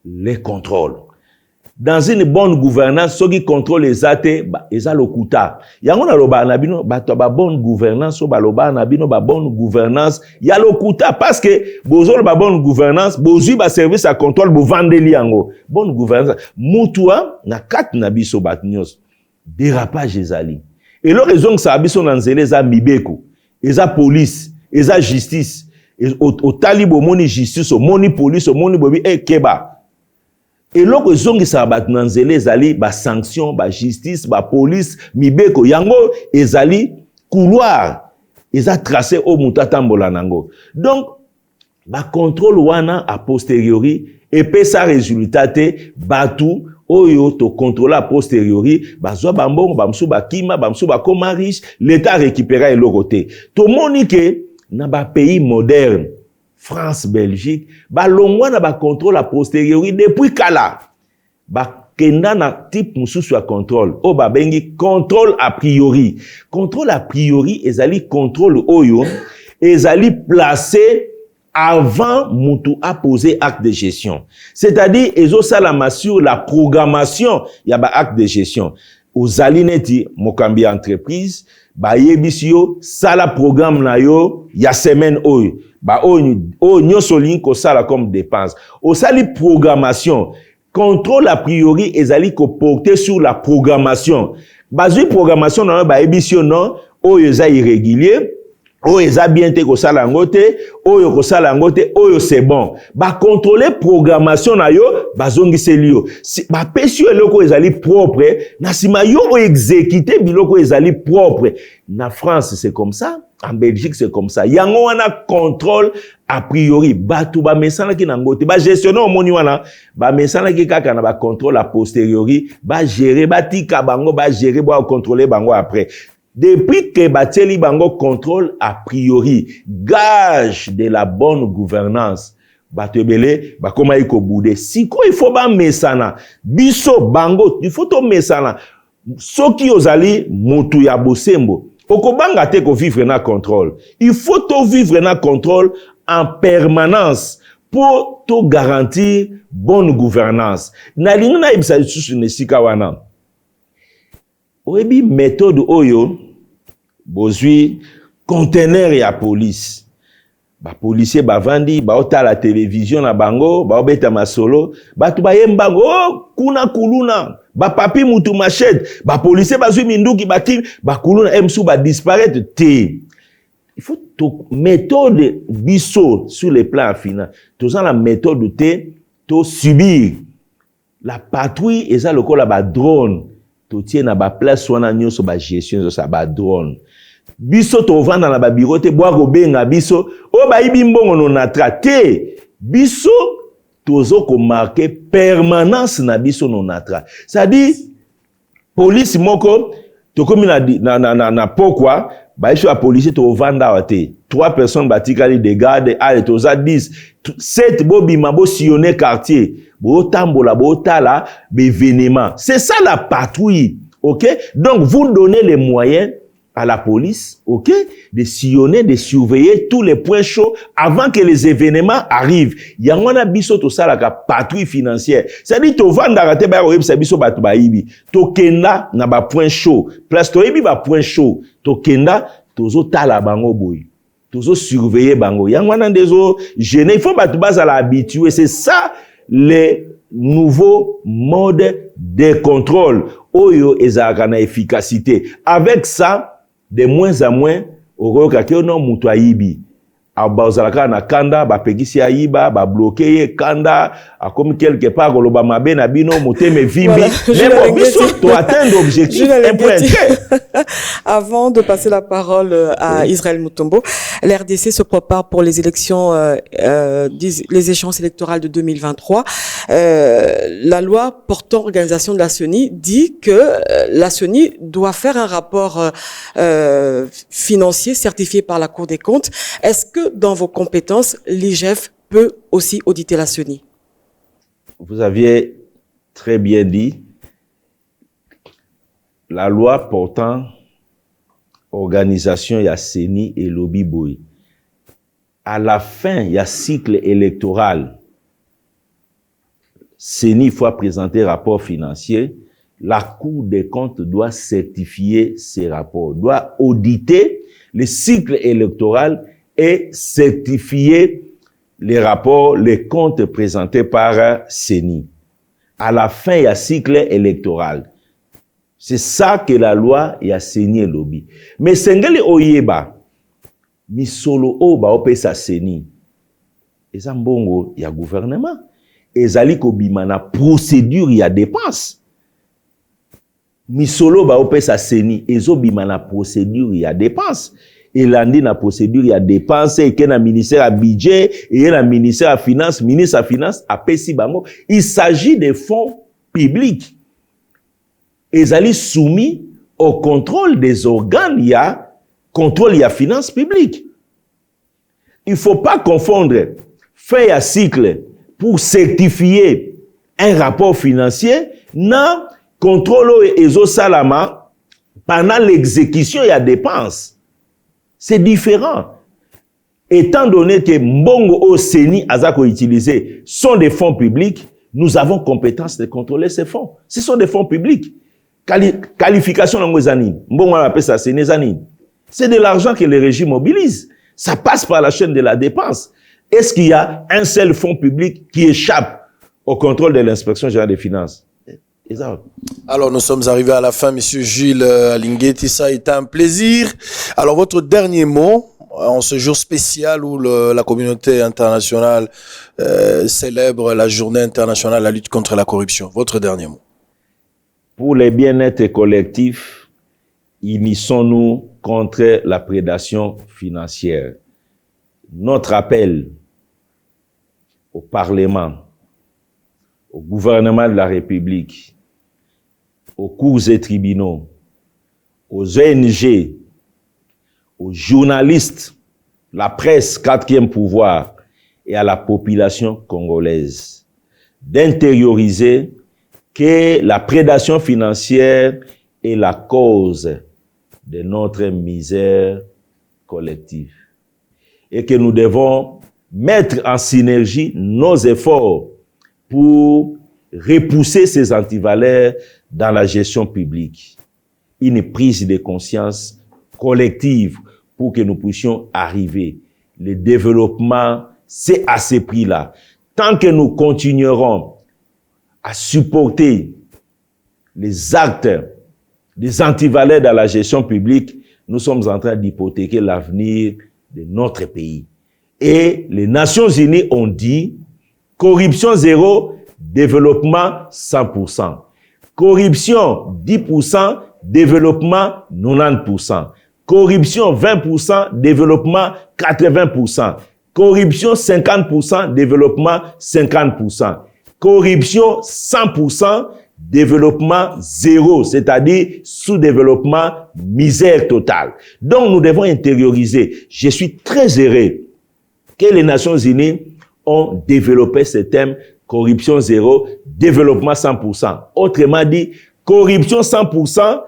B: les contrôles. Dans une bonne gouvernance, ceux qui contrôlent les athées, ils ont le kuta. Yango na loba na bino, ba bonne gouvernance, ba loba na bino, ba bonne gouvernance, ya le kuta parce que bozo ba bonne gouvernance, bozu ba service à contrôle, bo vandeli yango. Bonne gouvernance, mutua na kat na biso batnyos. Dérapage ezali. Et leur raison que ça biso na nzele za mibeko, eza police, eza justice. Au talibo moni justice, au moni police, au moni bobi keba. Et loko zongi sa bat nanzele ezali ba sanction, ba justice, ba police, mibeko yango ezali couloir. Eza tracé au mutatambola nango. Donc ba contrôle wana a posteriori et pe sa résultat te batu oyo to contrôler a posteriori bazwa bambongo bamsu bakima bamsu bakoma riche l'état récupéra eloko te. To moni ke na ba pays moderne, France, Belgique, ba longwa na ba contrôle a posteriori depuis kala. Ba kenda na type mususu a contrôle. O ba bengi contrôle a priori. Contrôle a priori ezali contrôle oyo ezali placé avant mutu a posé acte de gestion. C'est-à-dire ezo salama sur la programmation ya ba acte de gestion. Ozali neti mokambi entreprise ba yebisi yo sala programme na yo ya semaine oyo ba o nyoso linko sala comme dépense o sali programmation contrôle a priori ezali ko porter sur la programmation bazui programmation na ba yebisi yo non oyo eza irrégulier oyo eza bien te ko sala ngote oyo ko sala ngote oyo c'est bon ba contrôler programmation na yo bazongisi yo ba pesi eloko ezali propre na sima yo o exécuter biloko ezali propre na France c'est comme ça en Belgique c'est comme ça yango wana contrôle a priori batu ba mesana ki na ngote ba gestionnaire omoni wana ba mesana ki kaka na ba contrôle a posteriori ba gérer ba tika bango ba gérer ba contrôler bango après. Depuis que Bateli Bango contrôle a priori, gage de la bonne gouvernance, Batebele, Bakoma Iko Boudé. Si quoi il faut ba mesana, biso bango, il faut to mesana. Soki ozali motu ya bosembo. Okobanga te ko vivre na contrôle. Il faut to vivre na contrôle en permanence pour to garantir bonne gouvernance. Na lingna ibsa susu ne sika wana. oyebi méthode oyo bozwi conteneur ya police. Ba policier bavandi baota la télévision na bango baobeta masolo batu bayembango oh, kuna kuluna ba papi mutu machette ba policier bazwi minduki bati ba kuluna emsu ba disparaître te. Il faut to méthode biso sur le plan final. Tous la méthode te to subir la patrouille et ça le col ba drone to tient na ba place wana nyonso ba gestion ça ba drone. Biso to vanda na ba bureau te boa ko benga biso o ba ibi mbongo no na traité biso tozo ko marquer permanence na biso no natra. Ça dit police moko to komi na pokwa ba iso a policier to vanda wate 3 personnes batikali de garde ale to za 10 7 bobima bo sillonner quartier bo tambola bo tala événement. C'est ça la patrouille. OK? Donc vous donnez les moyens à la police, OK, de sillonner, de surveiller tous les points chauds avant que les événements arrivent. Il y a un biso to ça la patrouille financière. C'est-à-dire to vanda rate ba oyeb sa biso batu ba ibi. To kenda na ba point chaud. Place to ibi ba point chaud. To kenda tozo tala bango boy. Tozo surveiller bango. Il y a un dezo gêné. Il faut batu baza la habitué. C'est ça les nouveaux modes de contrôle. Oyo ezaka na efficacité. Avec ça, de moins en moins, au cas non mutu aibi. Abazalaka na kanda, ba pegisi aiba, ba bloquer kanda, a comme quelque part loba mabe na bino moteme vimbi. Mais bon, biso to atteindre l'objectif
D: Avant de passer la parole à Israël Mutombo, l'RDC se prépare pour les élections, les échéances électorales de 2023. La loi portant organisation de la CENI dit que la CENI doit faire un rapport financier certifié par la Cour des comptes. Est-ce que dans vos compétences, l'IGF peut aussi auditer la CENI?
B: Vous aviez très bien dit, la loi portant organisation, il y a CENI et lobby boy. À la fin, il y a cycle électoral. CENI, il faut présenter rapport financier. La Cour des comptes doit certifier ces rapports, doit auditer le cycle électoral et certifier les rapports, les comptes présentés par CENI. À la fin, il y a cycle électoral. C'est ça que la loi y a CENI et lobby. Mais sengeli oyeba, mi solo oba opesa CENI. Eza mbongo ya gouvernement. Ezali kobima na procédure ya dépense. Mi solo ba opesa CENI, ezo bima na procédure ya dépense. Elandi na procédure ya dépense, et na ministère à budget, et na ministère à finance, ministre à finance, à pesi bango. Il s'agit des fonds publics. Ezali soumis au contrôle des organes, il y a contrôle, il y a finance publique. Il faut pas confondre faire un cycle pour certifier un rapport financier, non, contrôle ezo salama pendant l'exécution, il y a dépenses. C'est différent. Étant donné que mbongo au CENI azako utilisé sont des fonds publics, nous avons compétence de contrôler ces fonds. Ce sont des fonds publics. Qualification dans les années. Mbongo on appelle ça CENI années. C'est de l'argent que le régime mobilise. Ça passe par la chaîne de la dépense. Est-ce qu'il y a un seul fonds public qui échappe au contrôle de l'inspection générale des finances?
A: Alors, nous sommes arrivés à la fin, Monsieur Gilles Alingueti. Ça a été un plaisir. Alors, votre dernier mot en ce jour spécial où la communauté internationale célèbre la journée internationale de la lutte contre la corruption. Votre dernier mot.
B: Pour le bien-être collectif, unissons-nous contre la prédation financière. Notre appel au Parlement, au gouvernement de la République, aux cours et tribunaux, aux ONG, aux journalistes, la presse, quatrième pouvoir, et à la population congolaise, d'intérioriser que la prédation financière est la cause de notre misère collective. Et que nous devons mettre en synergie nos efforts pour repousser ces antivaleurs dans la gestion publique. une prise de conscience collective pour que nous puissions arriver. Le développement, c'est à ce prix-là. Tant que nous continuerons à supporter les actes des antivaleurs dans la gestion publique, nous sommes en train d'hypothéquer l'avenir de notre pays. Et les Nations Unies ont dit corruption zéro, développement 100%. Corruption 10%, développement 90%. Corruption 20%, développement 80%. Corruption 50%, développement 50%. Corruption 100%, développement zéro, c'est-à-dire sous-développement, misère totale. Donc nous devons intérioriser. Je suis très heureux que les Nations Unies ont développé ce thème corruption zéro, développement 100%. Autrement dit, corruption 100%,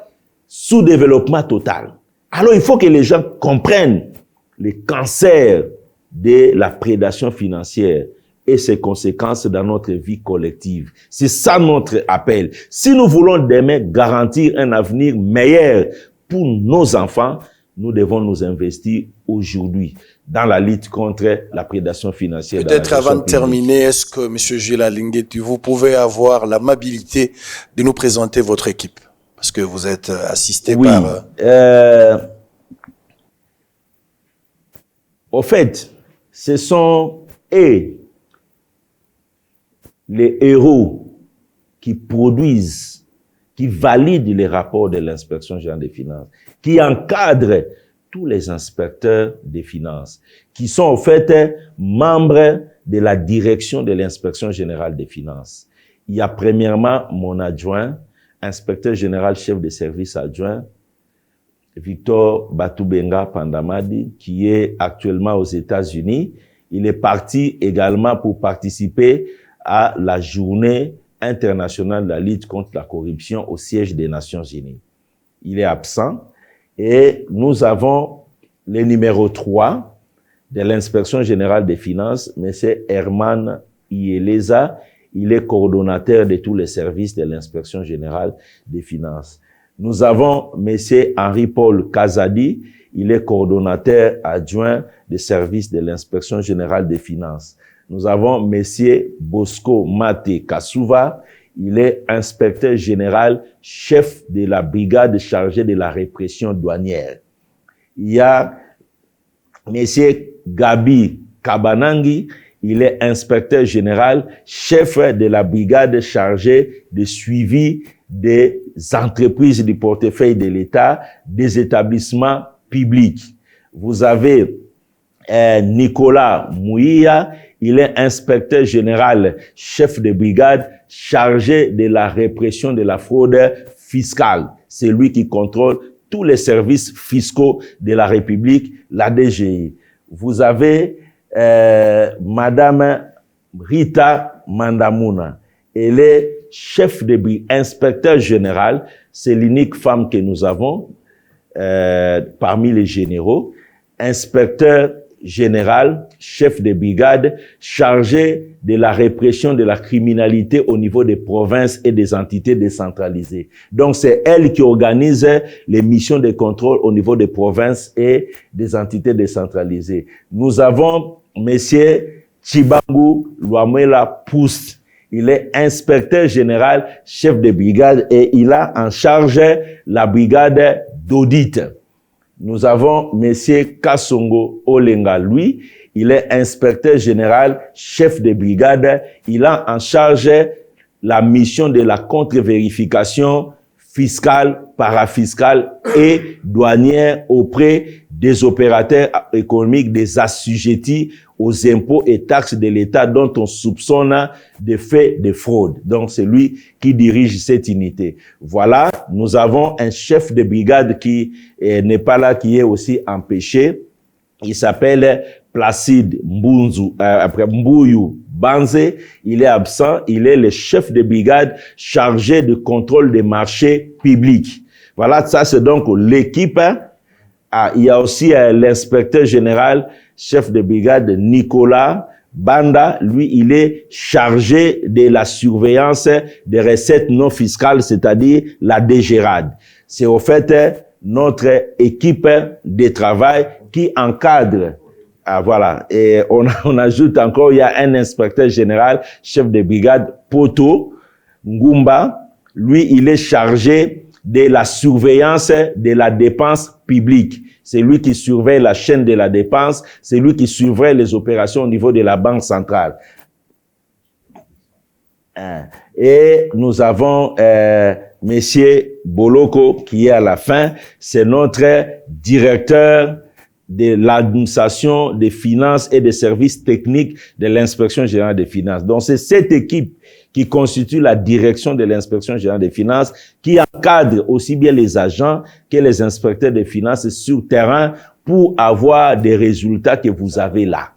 B: sous-développement total. Alors il faut que les gens comprennent le cancer de la prédation financière et ses conséquences dans notre vie collective. C'est ça notre appel. Si nous voulons demain garantir un avenir meilleur pour nos enfants, nous devons nous investir aujourd'hui dans la lutte contre la prédation financière.
A: Peut-être avant de terminer, est-ce que M. Gilles Alinguetti, vous pouvez avoir l'amabilité de nous présenter votre équipe? Parce que vous êtes assisté par...
B: Au fait, ce sont les héros qui produisent, qui valident les rapports de l'inspection générale des finances, qui encadrent tous les inspecteurs des finances, qui sont en fait membres de la direction de l'inspection générale des finances. Il y a premièrement mon adjoint, inspecteur général chef de service adjoint, Victor Batoubenga Pandamadi, qui est actuellement aux États-Unis. Il est parti également pour participer à la journée internationale de la lutte contre la corruption au siège des Nations Unies. Il est absent et nous avons le numéro 3 de l'inspection générale des finances, M. Herman Ieleza. Il est coordonnateur de tous les services de l'inspection générale des finances. Nous avons M. Henri-Paul Kazadi. Il est coordonnateur adjoint des services de l'inspection générale des finances. Nous avons M. Bosco Mate Kasuva. Il est inspecteur général, chef de la brigade chargée de la répression douanière. Il y a M. Gabi Kabanangi. Il est inspecteur général, chef de la brigade chargée de suivi des entreprises du portefeuille de l'État, des établissements publics. Vous avez Nicolas Mouia. Il est inspecteur général, chef de brigade, chargé de la répression de la fraude fiscale. C'est lui qui contrôle tous les services fiscaux de la République, la DGI. Vous avez Madame Rita Mandamuna. Elle est chef de brigade, inspecteur général. C'est l'unique femme que nous avons parmi les généraux. Inspecteur général, chef de brigade, chargé de la répression de la criminalité au niveau des provinces et des entités décentralisées. Donc, c'est elle qui organise les missions de contrôle au niveau des provinces et des entités décentralisées. Nous avons Monsieur Chibangu Luamela Poust. Il est inspecteur général, chef de brigade, et il a en charge la brigade d'audit. Nous avons Monsieur Kassongo Olenga, lui, il est inspecteur général, chef de brigade. Il a en charge la mission de la contre-vérification fiscale, parafiscale et douanière auprès des opérateurs économiques, des assujettis aux impôts et taxes de l'État dont on soupçonne des faits de fraude. Donc, c'est lui qui dirige cette unité. Voilà, nous avons un chef de brigade qui n'est pas là, qui est aussi empêché. Il s'appelle Placide Mbouyou Banze. Il est absent. Il est le chef de brigade chargé de contrôle des marchés publics. Voilà, ça c'est donc l'équipe. Il y a aussi l'inspecteur général, chef de brigade Nicolas Banda, lui, il est chargé de la surveillance des recettes non fiscales, c'est-à-dire la DGRAD. C'est au fait notre équipe de travail qui encadre. Ah, voilà. Et on ajoute encore, il y a un inspecteur général, chef de brigade, Poto Ngumba. Lui, il est chargé de la surveillance de la dépense publique. C'est lui qui surveille la chaîne de la dépense. C'est lui qui surveille les opérations au niveau de la Banque centrale. Et nous avons Monsieur Boloko qui est à la fin. C'est notre directeur de l'administration des finances et des services techniques de l'inspection générale des finances. Donc, c'est cette équipe qui constitue la direction de l'inspection générale des finances, qui encadre aussi bien les agents que les inspecteurs des finances sur terrain pour avoir des résultats que vous avez là.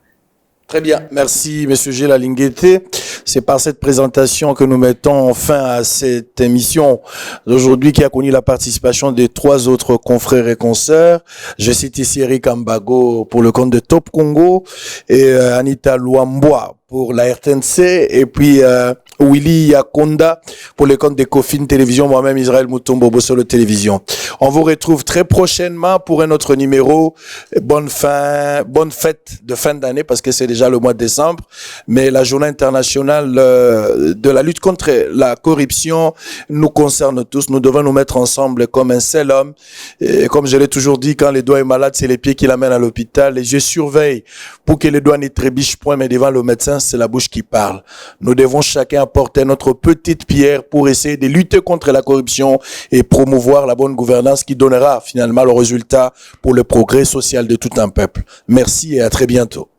A: Très bien. Merci, Monsieur Gilles Alinguete. C'est par cette présentation que nous mettons fin à cette émission d'aujourd'hui qui a connu la participation de 3 autres confrères et consoeurs. Je cite ici Eric Ambago pour le compte de Top Congo et Anita Luamboa pour la RTNC et puis Willy Yakonda pour le compte de Kofin Télévision, moi-même Israël Moutombo Bossolo Télévision. On vous retrouve très prochainement pour un autre numéro. Bonne fête de fin d'année parce que c'est déjà le mois de décembre, mais la journée internationale de la lutte contre la corruption nous concerne tous. Nous devons nous mettre ensemble comme un seul homme. Et comme je l'ai toujours dit, quand les doigts est malade, c'est les pieds qui l'amènent à l'hôpital. Les yeux surveillent pour que les doigts ne trébichent point, mais devant le médecin, c'est la bouche qui parle. Nous devons chacun apporter notre petite pierre pour essayer de lutter contre la corruption et promouvoir la bonne gouvernance qui donnera finalement le résultat pour le progrès social de tout un peuple. Merci et à très bientôt.